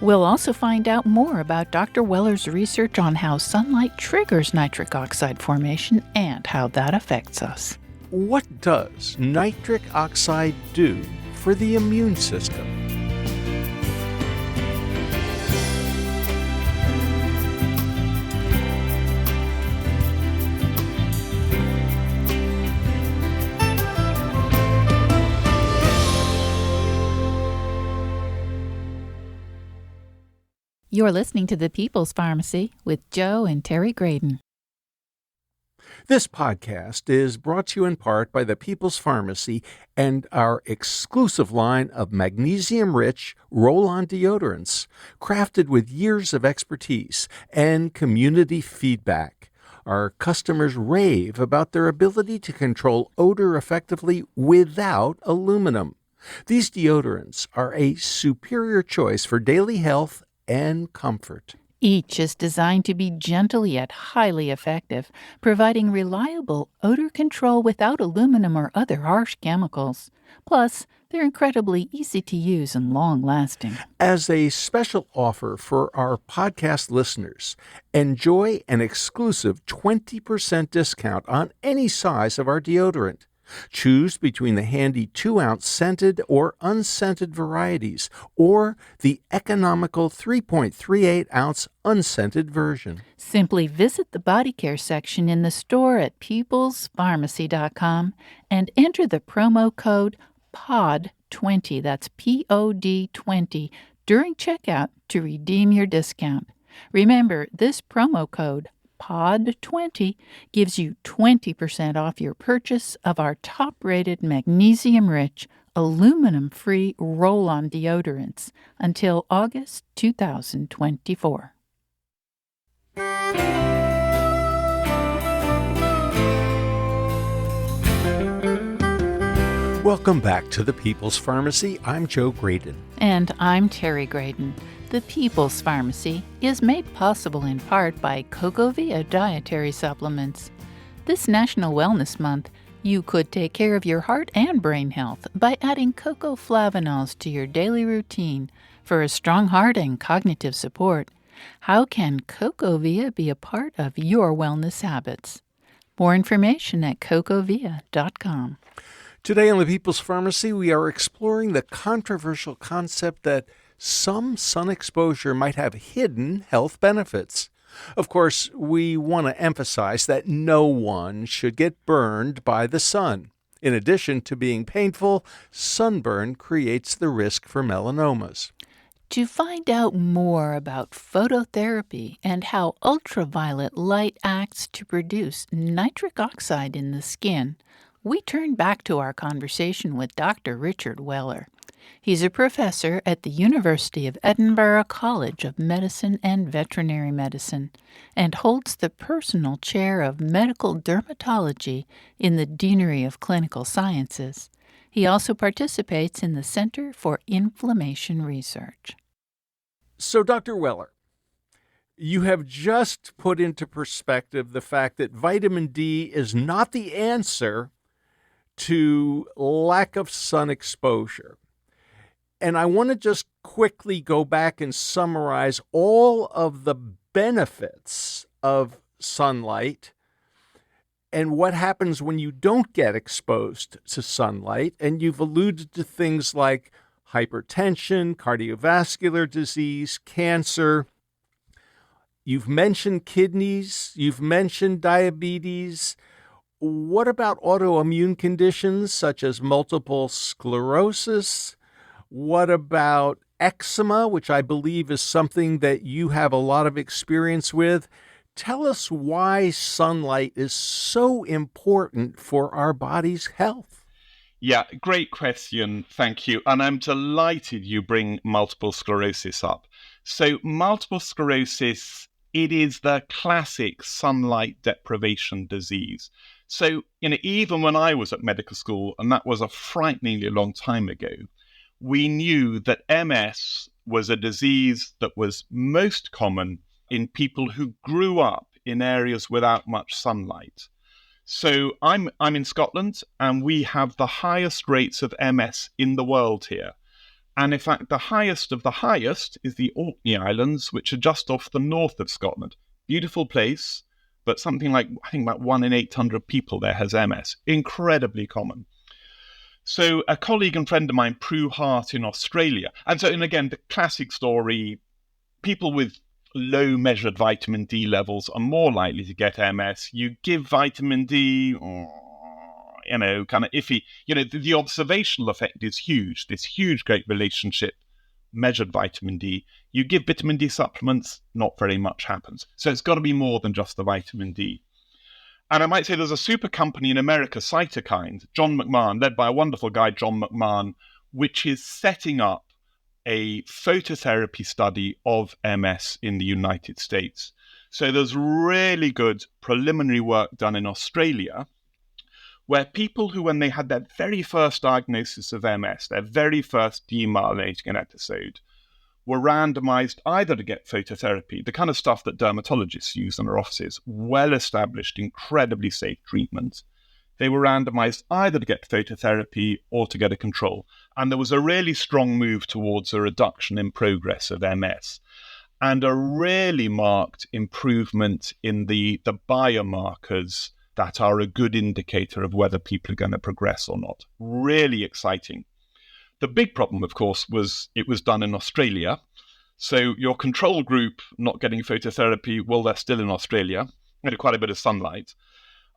Speaker 2: We'll also find out more about Dr. Weller's research on how sunlight triggers nitric oxide formation and how that affects us.
Speaker 1: What does nitric oxide do for the immune system?
Speaker 2: You're listening to The People's Pharmacy with Joe and Terry Graydon.
Speaker 1: This podcast is brought to you in part by the People's Pharmacy and our exclusive line of magnesium-rich roll-on deodorants, crafted with years of expertise and community feedback. Our customers rave about their ability to control odor effectively without aluminum. These deodorants are a superior choice for daily health and comfort.
Speaker 2: Each is designed to be gentle yet highly effective, providing reliable odor control without aluminum or other harsh chemicals. Plus, they're incredibly easy to use and long-lasting.
Speaker 1: As a special offer for our podcast listeners, enjoy an exclusive 20% discount on any size of our deodorant. Choose between the handy 2-ounce scented or unscented varieties, or the economical 3.38-ounce unscented version.
Speaker 2: Simply visit the body care section in the store at peoplespharmacy.com and enter the promo code POD20, that's POD 20, during checkout to redeem your discount. Remember, this promo code POD20 gives you 20% off your purchase of our top-rated magnesium-rich, aluminum-free roll-on deodorants until August 2024.
Speaker 1: Welcome back to the People's Pharmacy. I'm Joe Graydon.
Speaker 2: And I'm Terry Graydon. The People's Pharmacy is made possible in part by CocoVia dietary supplements. This National Wellness Month, you could take care of your heart and brain health by adding cocoa flavanols to your daily routine for a strong heart and cognitive support. How can CocoVia be a part of your wellness habits? More information at cocovia.com.
Speaker 1: Today on the People's Pharmacy, we are exploring the controversial concept that some sun exposure might have hidden health benefits. Of course, we want to emphasize that no one should get burned by the sun. In addition to being painful, sunburn creates the risk for melanomas.
Speaker 2: To find out more about phototherapy and how ultraviolet light acts to produce nitric oxide in the skin, we turn back to our conversation with Dr. Richard Weller. He's a professor at the University of Edinburgh College of Medicine and Veterinary Medicine and holds the personal chair of medical dermatology in the Deanery of Clinical Sciences. He also participates in the Center for Inflammation Research.
Speaker 1: So, Dr. Weller, you have just put into perspective the fact that vitamin D is not the answer to lack of sun exposure. And I want to just quickly go back and summarize all of the benefits of sunlight and what happens when you don't get exposed to sunlight. And you've alluded to things like hypertension, cardiovascular disease, cancer. You've mentioned kidneys, you've mentioned diabetes. What about autoimmune conditions such as multiple sclerosis? What about eczema, which I believe is something that you have a lot of experience with? Tell us why sunlight is so important for our body's health.
Speaker 3: Yeah, great question. Thank you. And I'm delighted you bring multiple sclerosis up. So multiple sclerosis, it is the classic sunlight deprivation disease. So, even when I was at medical school, and that was a frighteningly long time ago, we knew that MS was a disease that was most common in people who grew up in areas without much sunlight. So I'm in Scotland, and we have the highest rates of MS in the world here. And in fact, the highest of the highest is the Orkney Islands, which are just off the north of Scotland. Beautiful place, but something like, I think about 1 in 800 people there has MS. Incredibly common. So a colleague and friend of mine, Prue Hart in Australia. And again, the classic story, people with low measured vitamin D levels are more likely to get MS. You give vitamin D, kind of iffy. The observational effect is huge. This huge, great relationship, measured vitamin D. You give vitamin D supplements, not very much happens. So it's got to be more than just the vitamin D. And I might say there's a super company in America, Cytokine, John McMahon, led by a wonderful guy, John McMahon, which is setting up a phototherapy study of MS in the United States. So there's really good preliminary work done in Australia where people who, when they had their very first diagnosis of MS, their very first demyelinating episode, were randomized either to get phototherapy, the kind of stuff that dermatologists use in their offices, well-established, incredibly safe treatment. They were randomized either to get phototherapy or to get a control. And there was a really strong move towards a reduction in progress of MS and a really marked improvement in the biomarkers that are a good indicator of whether people are going to progress or not. Really exciting. The big problem, of course, was it was done in Australia. So your control group not getting phototherapy, well, they're still in Australia, had quite a bit of sunlight.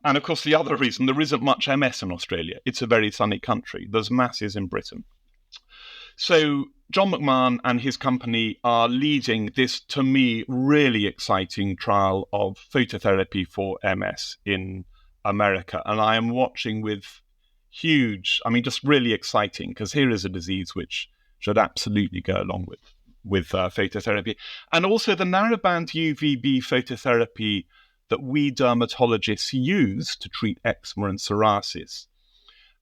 Speaker 3: And of course, the other reason, there isn't much MS in Australia. It's a very sunny country. There's masses in Britain. So John McMahon and his company are leading this, to me, really exciting trial of phototherapy for MS in America. And I am watching with just really exciting, because here is a disease which should absolutely go along with phototherapy. And also the narrowband UVB phototherapy that we dermatologists use to treat eczema and psoriasis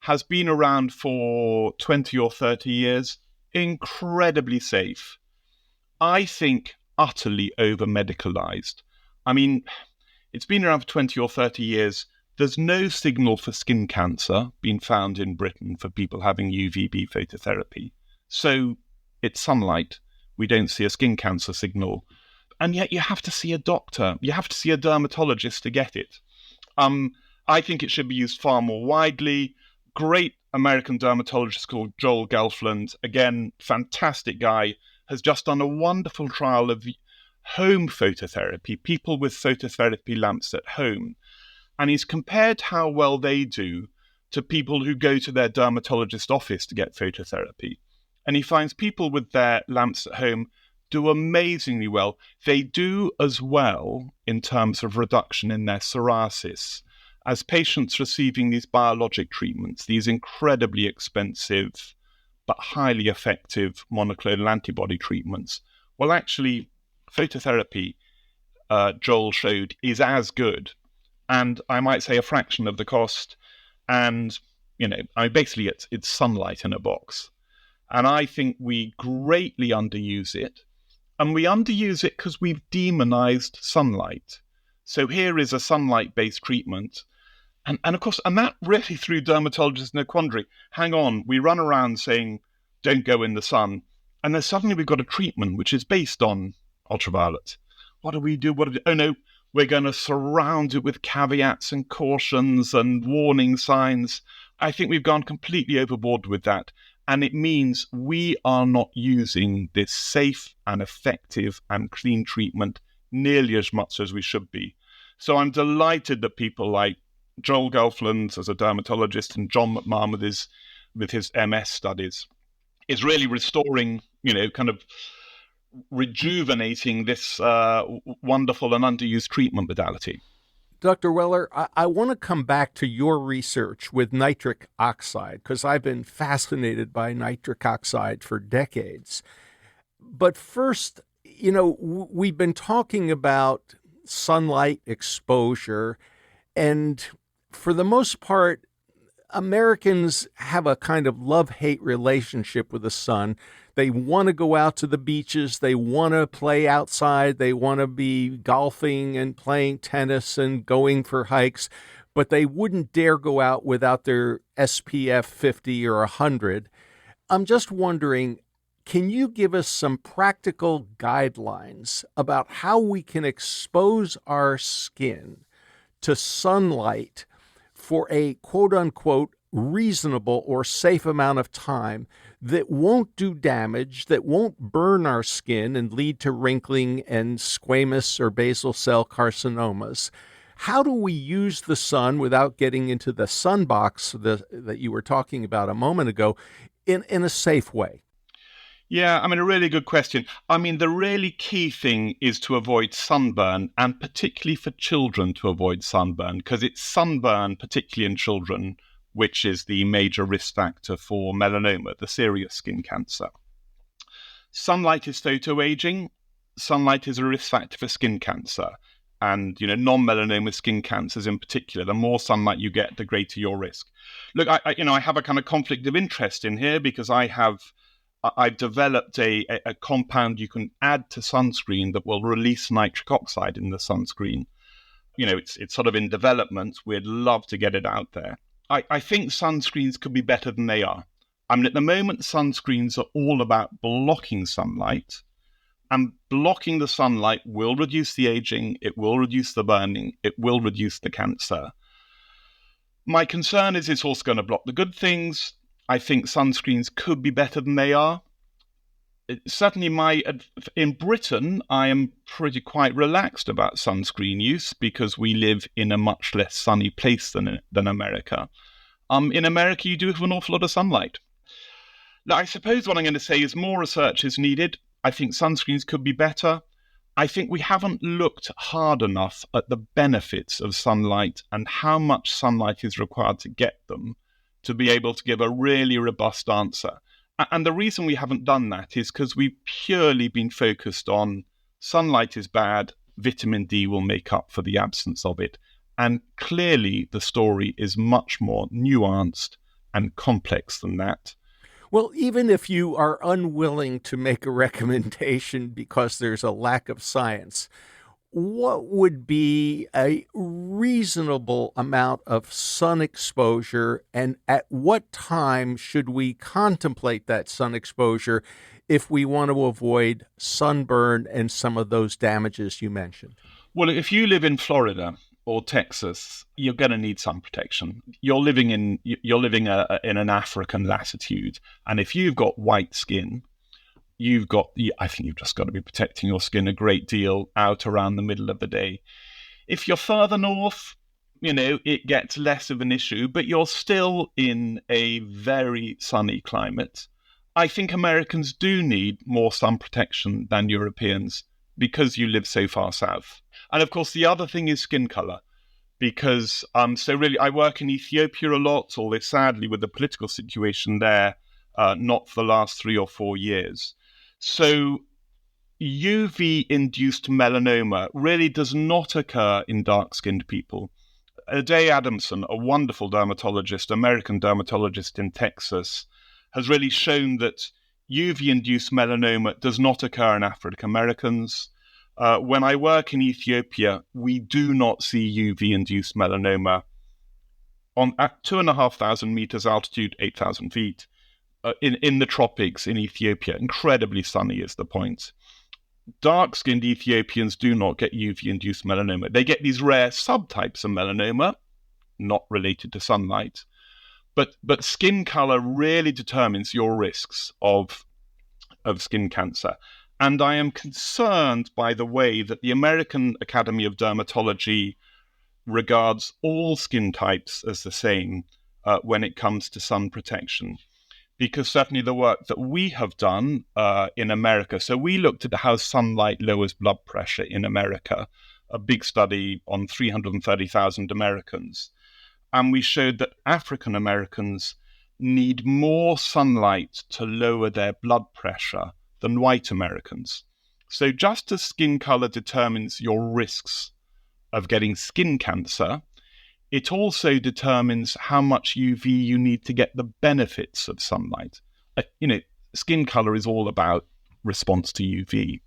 Speaker 3: has been around for 20 or 30 years, incredibly safe. I think utterly over-medicalized. I mean, it's been around for 20 or 30 years. There's no signal for skin cancer being found in Britain for people having UVB phototherapy. So it's sunlight. We don't see a skin cancer signal. And yet you have to see a doctor. You have to see a dermatologist to get it. I think it should be used far more widely. Great American dermatologist called Joel Gelfland, again, fantastic guy, has just done a wonderful trial of home phototherapy, people with phototherapy lamps at home. And he's compared how well they do to people who go to their dermatologist office to get phototherapy. And he finds people with their lamps at home do amazingly well. They do as well in terms of reduction in their psoriasis as patients receiving these biologic treatments, these incredibly expensive but highly effective monoclonal antibody treatments. Well, actually, phototherapy, Joel showed, is as good, and I might say a fraction of the cost. And, basically it's sunlight in a box. And I think we greatly underuse it. And we underuse it because we've demonized sunlight. So here is a sunlight-based treatment. And of course, and that really threw dermatologists in a quandary. Hang on, we run around saying, don't go in the sun. And then suddenly we've got a treatment which is based on ultraviolet. What do we do? Oh no, we're going to surround it with caveats and cautions and warning signs. I think we've gone completely overboard with that. And it means we are not using this safe and effective and clean treatment nearly as much as we should be. So I'm delighted that people like Joel Gelfland as a dermatologist and John McMahon with his MS studies is really restoring, kind of rejuvenating this wonderful and underused treatment modality.
Speaker 1: Dr. Weller, I want to come back to your research with nitric oxide, because I've been fascinated by nitric oxide for decades. But first, we've been talking about sunlight exposure, and for the most part, Americans have a kind of love-hate relationship with the sun. They want to go out to the beaches. They want to play outside. They want to be golfing and playing tennis and going for hikes, but they wouldn't dare go out without their SPF 50 or 100. I'm just wondering, can you give us some practical guidelines about how we can expose our skin to sunlight for a quote-unquote reasonable or safe amount of time that won't do damage, that won't burn our skin and lead to wrinkling and squamous or basal cell carcinomas? How do we use the sun without getting into the sunbox that you were talking about a moment ago in a safe way?
Speaker 3: Yeah, a really good question. The really key thing is to avoid sunburn, and particularly for children to avoid sunburn, because it's sunburn, particularly in children, which is the major risk factor for melanoma, the serious skin cancer. Sunlight is photoaging. Sunlight is a risk factor for skin cancer. And, non-melanoma skin cancers in particular, the more sunlight you get, the greater your risk. Look, I have a kind of conflict of interest in here, because I have I've developed a compound you can add to sunscreen that will release nitric oxide in the sunscreen. It's sort of in development. We'd love to get it out there. I think sunscreens could be better than they are. I mean, at the moment, sunscreens are all about blocking sunlight, and blocking the sunlight will reduce the aging, it will reduce the burning, it will reduce the cancer. My concern is it's also going to block the good things. I think sunscreens could be better than they are. Certainly, in Britain, I am pretty quite relaxed about sunscreen use because we live in a much less sunny place than America. In America, you do have an awful lot of sunlight. Now, I suppose what I'm going to say is more research is needed. I think sunscreens could be better. I think we haven't looked hard enough at the benefits of sunlight and how much sunlight is required to get them to be able to give a really robust answer. And the reason we haven't done that is because we've purely been focused on sunlight is bad, vitamin D will make up for the absence of it. And clearly the story is much more nuanced and complex than that.
Speaker 1: Well, even if you are unwilling to make a recommendation because there's a lack of science, what would be a reasonable amount of sun exposure, and at what time should we contemplate that sun exposure if we want to avoid sunburn and some of those damages you mentioned?
Speaker 3: Well, if you live in Florida or Texas, you're going to need sun protection. You're living in an African latitude, and if you've got white skin, I think you've just got to be protecting your skin a great deal out around the middle of the day. If you're further north, it gets less of an issue, but you're still in a very sunny climate. I think Americans do need more sun protection than Europeans because you live so far south. And of course, the other thing is skin color, because I work in Ethiopia a lot, although sadly with the political situation there, not for the last 3 or 4 years. So UV-induced melanoma really does not occur in dark-skinned people. Ade Adamson, a wonderful dermatologist, American dermatologist in Texas, has really shown that UV-induced melanoma does not occur in African Americans. When I work in Ethiopia, we do not see UV-induced melanoma at 2,500 meters altitude, 8,000 feet, in the tropics in Ethiopia. Incredibly sunny is the point. Dark-skinned Ethiopians do not get UV-induced melanoma. They get these rare subtypes of melanoma, not related to sunlight. But skin color really determines your risks of skin cancer. And I am concerned by the way that the American Academy of Dermatology regards all skin types as the same when it comes to sun protection. Because certainly the work that we have done in America, so we looked at how sunlight lowers blood pressure in America, a big study on 330,000 Americans. And we showed that African Americans need more sunlight to lower their blood pressure than white Americans. So just as skin color determines your risks of getting skin cancer, it also determines how much UV you need to get the benefits of sunlight. Skin color is all about response to UV.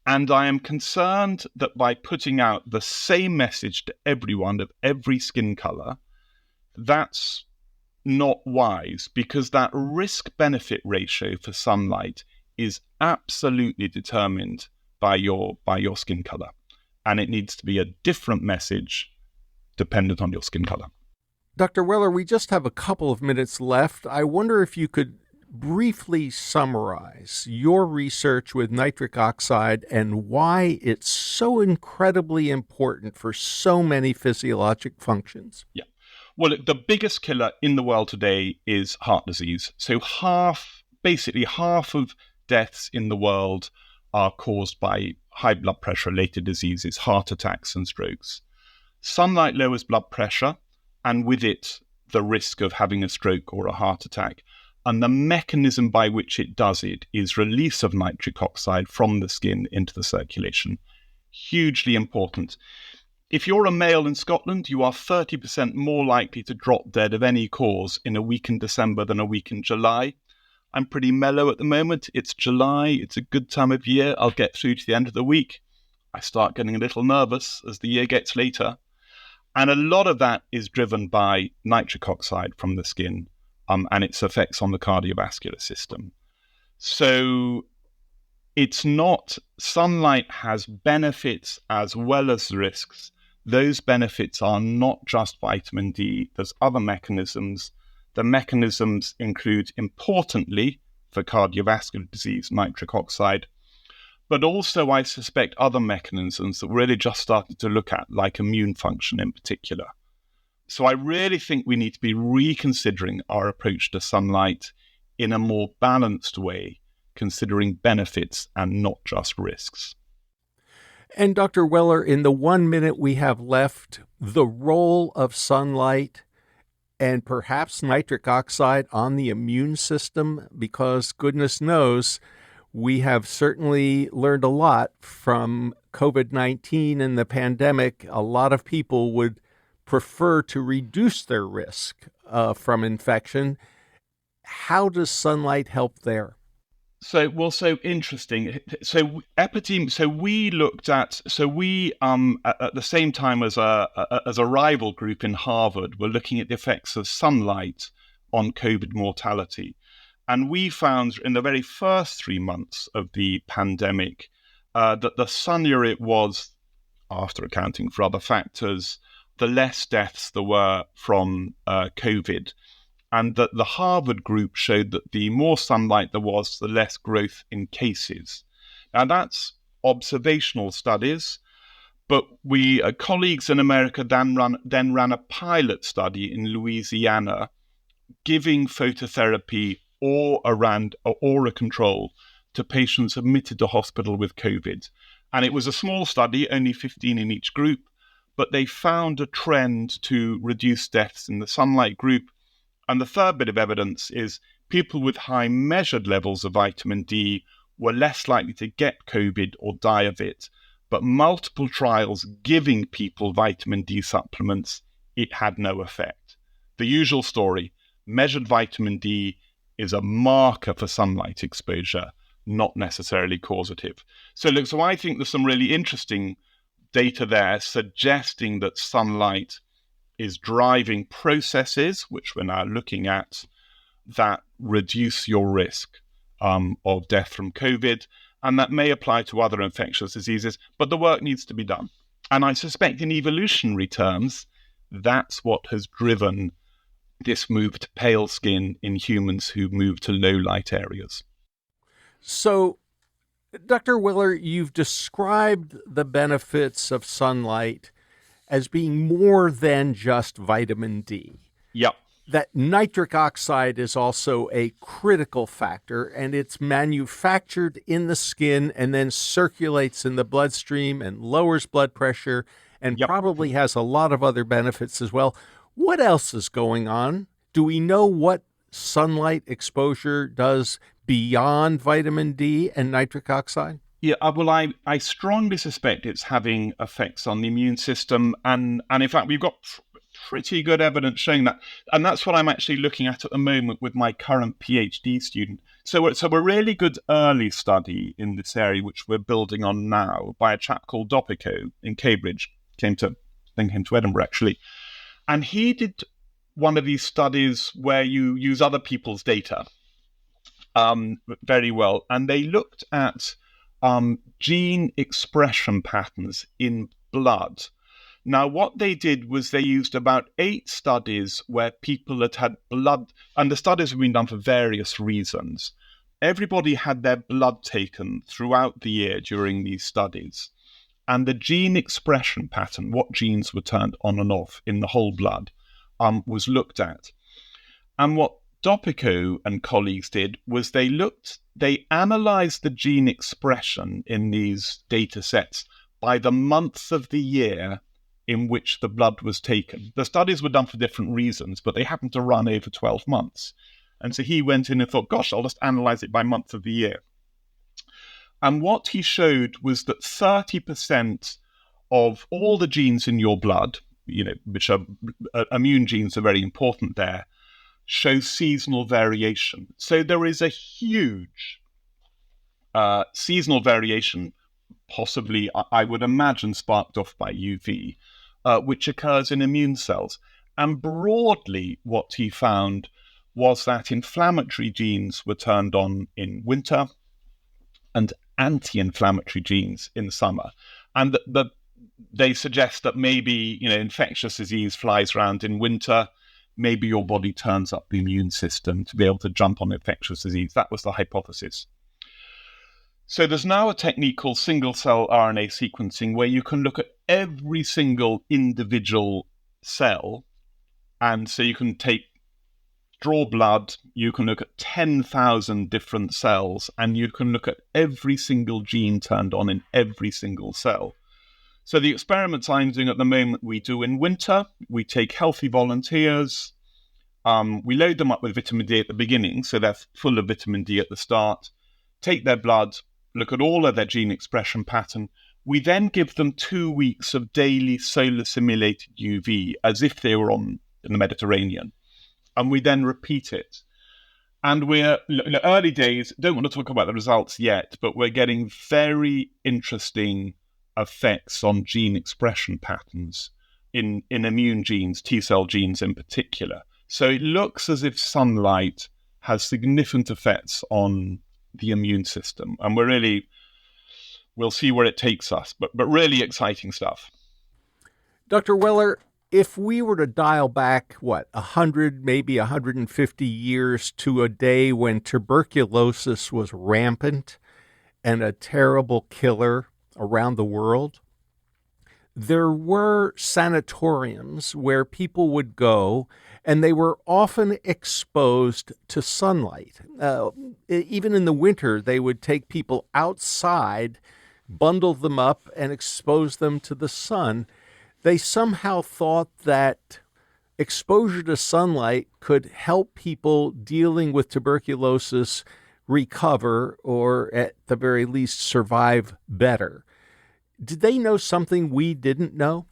Speaker 3: And I am concerned that by putting out the same message to everyone of every skin color, that's not wise, because that risk-benefit ratio for sunlight is absolutely determined by your skin color. And it needs to be a different message dependent on your skin color.
Speaker 1: Dr. Weller, we just have a couple of minutes left. I wonder if you could briefly summarize your research with nitric oxide and why it's so incredibly important for so many physiologic functions.
Speaker 3: Yeah. Well, the biggest killer in the world today is heart disease. So basically half of deaths in the world are caused by high blood pressure related diseases, heart attacks and strokes. Sunlight lowers blood pressure, and with it, the risk of having a stroke or a heart attack. And the mechanism by which it does it is release of nitric oxide from the skin into the circulation. Hugely important. If you're a male in Scotland, you are 30% more likely to drop dead of any cause in a week in December than a week in July. I'm pretty mellow at the moment. It's July. It's a good time of year. I'll get through to the end of the week. I start getting a little nervous as the year gets later. And a lot of that is driven by nitric oxide from the skin and its effects on the cardiovascular system. So it's not, sunlight has benefits as well as risks. Those benefits are not just vitamin D. There's other mechanisms. The mechanisms include, importantly, for cardiovascular disease, nitric oxide, but also I suspect other mechanisms that we're really just starting to look at, like immune function in particular. So I really think we need to be reconsidering our approach to sunlight in a more balanced way, considering benefits and not just risks.
Speaker 1: And Dr. Weller, in the 1 minute we have left, the role of sunlight and perhaps nitric oxide on the immune system, because goodness knows we have certainly learned a lot from COVID-19 and the pandemic. A lot of people would prefer to reduce their risk from infection. How does sunlight help there?
Speaker 3: So interesting. So epidemiology. So we looked at. So we at the same time as a rival group in Harvard were looking at the effects of sunlight on COVID mortality, and we found in the very first 3 months of the pandemic that the sunnier it was, after accounting for other factors, the less deaths there were from COVID. And that the Harvard group showed that the more sunlight there was, the less growth in cases. Now, that's observational studies, but we colleagues in America then ran a pilot study in Louisiana giving phototherapy or a control to patients admitted to hospital with COVID. And it was a small study, only 15 in each group, but they found a trend to reduce deaths in the sunlight group. And the third bit of evidence is people with high measured levels of vitamin D were less likely to get COVID or die of it. But multiple trials giving people vitamin D supplements, it had no effect. The usual story, measured vitamin D is a marker for sunlight exposure, not necessarily causative. So I think there's some really interesting data there suggesting that sunlight is driving processes, which we're now looking at, that reduce your risk of death from COVID. And that may apply to other infectious diseases, but the work needs to be done. And I suspect in evolutionary terms, that's what has driven this move to pale skin in humans who move to low light areas.
Speaker 1: So, Dr. Willer, you've described the benefits of sunlight as being more than just vitamin D.
Speaker 3: Yep.
Speaker 1: That nitric oxide is also a critical factor, and it's manufactured in the skin and then circulates in the bloodstream and lowers blood pressure and probably has a lot of other benefits as well. What else is going on? Do we know what sunlight exposure does beyond vitamin D and nitric oxide?
Speaker 3: Yeah, well, I strongly suspect it's having effects on the immune system. And in fact, we've got pretty good evidence showing that. And that's what I'm actually looking at the moment with my current PhD student. So a really good early study in this area, which we're building on now, by a chap called Dopico in Cambridge, came to Edinburgh, actually. And he did one of these studies where you use other people's data very well. And they looked at gene expression patterns in blood. Now, what they did was they used about 8 studies where people had blood, and the studies have been done for various reasons. Everybody had their blood taken throughout the year during these studies. And the gene expression pattern, what genes were turned on and off in the whole blood, was looked at. And what Dopico and colleagues did was they analyzed the gene expression in these data sets by the month of the year in which the blood was taken. The studies were done for different reasons, but they happened to run over 12 months. And so he went in and thought, gosh, I'll just analyze it by month of the year. And what he showed was that 30% of all the genes in your blood, which are immune genes are very important there, show seasonal variation. So there is a huge seasonal variation, possibly, I would imagine, sparked off by UV, which occurs in immune cells. And broadly, what he found was that inflammatory genes were turned on in winter and anti-inflammatory genes in summer. And they suggest that maybe, infectious disease flies around in winter. Maybe your body turns up the immune system to be able to jump on infectious disease. That was the hypothesis. So there's now a technique called single-cell RNA sequencing where you can look at every single individual cell. And so you can draw blood, you can look at 10,000 different cells, and you can look at every single gene turned on in every single cell. So the experiments I'm doing at the moment, we do in winter. We take healthy volunteers, we load them up with vitamin D at the beginning, so they're full of vitamin D at the start, take their blood, look at all of their gene expression pattern. We then give them 2 weeks of daily solar simulated UV as if they were in the Mediterranean. And we then repeat it. And we're in the early days, don't want to talk about the results yet, but we're getting very interesting effects on gene expression patterns in immune genes, T-cell genes in particular. So it looks as if sunlight has significant effects on the immune system. And we'll see where it takes us, but really exciting stuff.
Speaker 1: Dr. Weller, if we were to dial back, 100, maybe 150 years to a day when tuberculosis was rampant and a terrible killer around the world, there were sanatoriums where people would go, and they were often exposed to sunlight. Even in the winter, they would take people outside, bundle them up, and expose them to the sun. They somehow thought that exposure to sunlight could help people dealing with tuberculosis recover, or at the very least survive better. Did they know something we didn't know?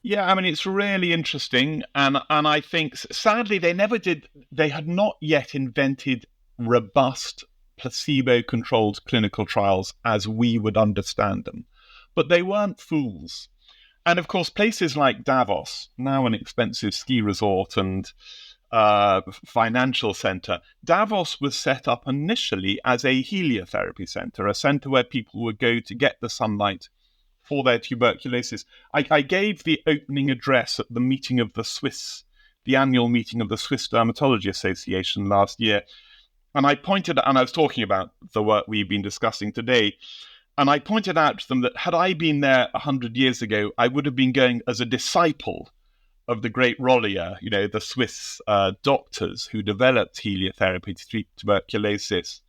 Speaker 3: Yeah, I mean, it's really interesting. And I think, sadly, they had not yet invented robust placebo-controlled clinical trials as we would understand them. But they weren't fools. And of course, places like Davos, now an expensive ski resort and financial center, Davos was set up initially as a heliotherapy center, a center where people would go to get the sunlight for their tuberculosis. I gave the opening address at the annual meeting of the Swiss Dermatology Association last year. And I was talking about the work we've been discussing today. And I pointed out to them that had I been there 100 years ago, I would have been going as a disciple of the great Rollier, the Swiss doctors who developed heliotherapy to treat tuberculosis.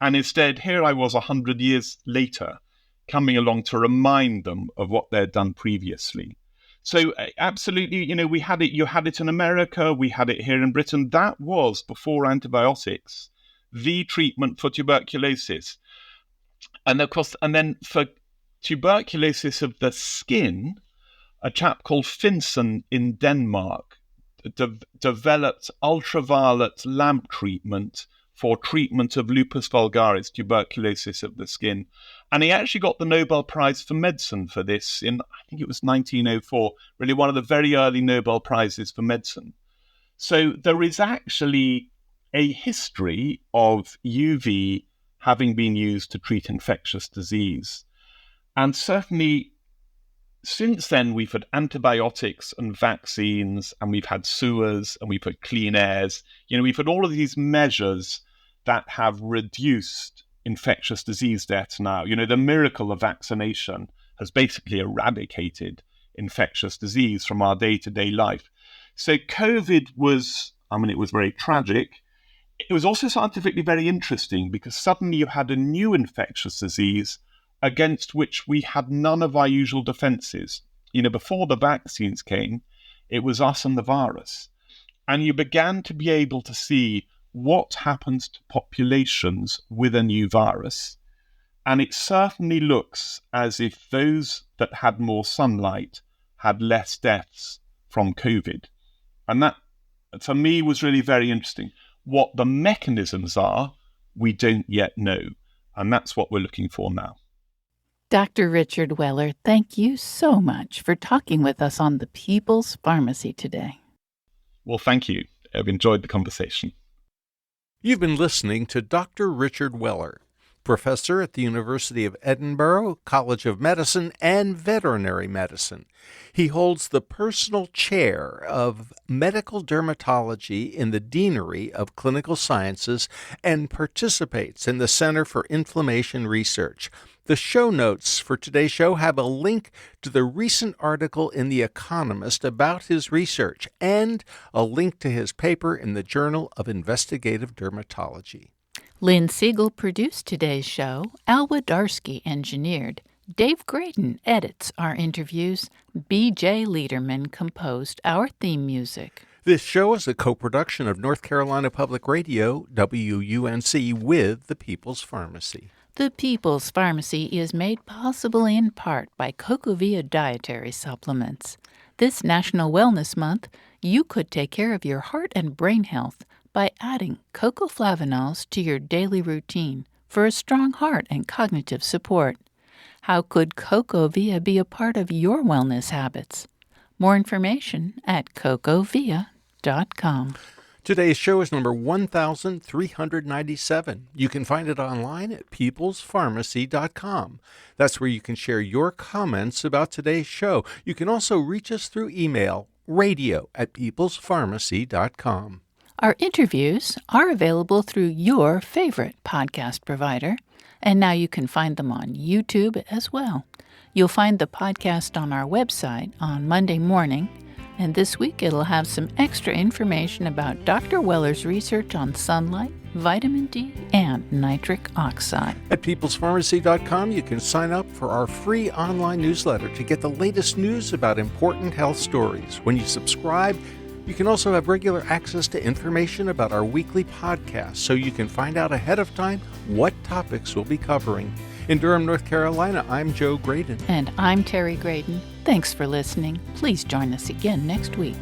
Speaker 3: And instead, here I was 100 years later, coming along to remind them of what they'd done previously. So absolutely, we had it. You had it in America. We had it here in Britain. That was, before antibiotics, the treatment for tuberculosis. And of course, and then for tuberculosis of the skin, a chap called Finsen in Denmark developed ultraviolet lamp treatment for treatment of lupus vulgaris, tuberculosis of the skin. And he actually got the Nobel Prize for Medicine for this in, I think it was 1904, really one of the very early Nobel Prizes for medicine. So there is actually a history of UV having been used to treat infectious disease. And certainly since then, we've had antibiotics and vaccines, and we've had sewers, and we've had clean airs. We've had all of these measures that have reduced infectious disease deaths now. The miracle of vaccination has basically eradicated infectious disease from our day-to-day life. So COVID was, it was very tragic. It was also scientifically very interesting because suddenly you had a new infectious disease against which we had none of our usual defenses. Before the vaccines came, it was us and the virus. And you began to be able to see what happens to populations with a new virus. And it certainly looks as if those that had more sunlight had less deaths from COVID. And that for me was really very interesting. What the mechanisms are, we don't yet know. And that's what we're looking for now.
Speaker 2: Dr. Richard Weller, thank you so much for talking with us on the People's Pharmacy today.
Speaker 3: Well, thank you. I've enjoyed the conversation.
Speaker 1: You've been listening to Dr. Richard Weller, professor at the University of Edinburgh, College of Medicine, and Veterinary Medicine. He holds the personal chair of medical dermatology in the Deanery of Clinical Sciences and participates in the Center for Inflammation Research. The show notes for today's show have a link to the recent article in The Economist about his research and a link to his paper in the Journal of Investigative Dermatology.
Speaker 2: Lynn Siegel produced today's show. Al Wadarsky engineered. Dave Graydon edits our interviews. B.J. Liederman composed our theme music.
Speaker 1: This show is a co-production of North Carolina Public Radio, WUNC, with the People's Pharmacy.
Speaker 2: The People's Pharmacy is made possible in part by CocoVia dietary supplements. This National Wellness Month, you could take care of your heart and brain health by adding cocoflavanols to your daily routine for a strong heart and cognitive support. How could CocoVia be a part of your wellness habits? More information at cocovia.com.
Speaker 1: Today's show is number 1397. You can find it online at peoplespharmacy.com. That's where you can share your comments about today's show. You can also reach us through email, radio@peoplespharmacy.com.
Speaker 2: Our interviews are available through your favorite podcast provider, and now you can find them on YouTube as well. You'll find the podcast on our website on Monday morning, and this week it'll have some extra information about Dr. Weller's research on sunlight, vitamin D, and nitric oxide.
Speaker 1: At peoplespharmacy.com, you can sign up for our free online newsletter to get the latest news about important health stories. When you subscribe, you can also have regular access to information about our weekly podcast, so you can find out ahead of time what topics we'll be covering. In Durham, North Carolina, I'm Joe Graydon.
Speaker 2: And I'm Terry Graydon. Thanks for listening. Please join us again next week.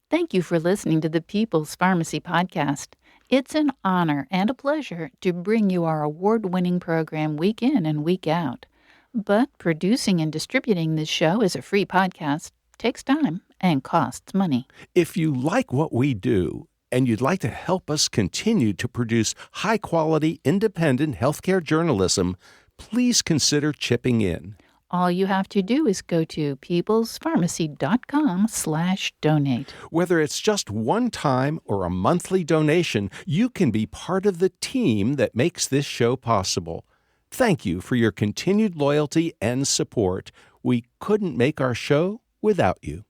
Speaker 2: Thank you for listening to the People's Pharmacy Podcast. It's an honor and a pleasure to bring you our award-winning program week in and week out. But producing and distributing this show as a free podcast takes time and costs money.
Speaker 1: If you like what we do and you'd like to help us continue to produce high-quality, independent healthcare journalism, please consider chipping in.
Speaker 2: All you have to do is go to peoplespharmacy.com/donate.
Speaker 1: Whether it's just one time or a monthly donation, you can be part of the team that makes this show possible. Thank you for your continued loyalty and support. We couldn't make our show without you.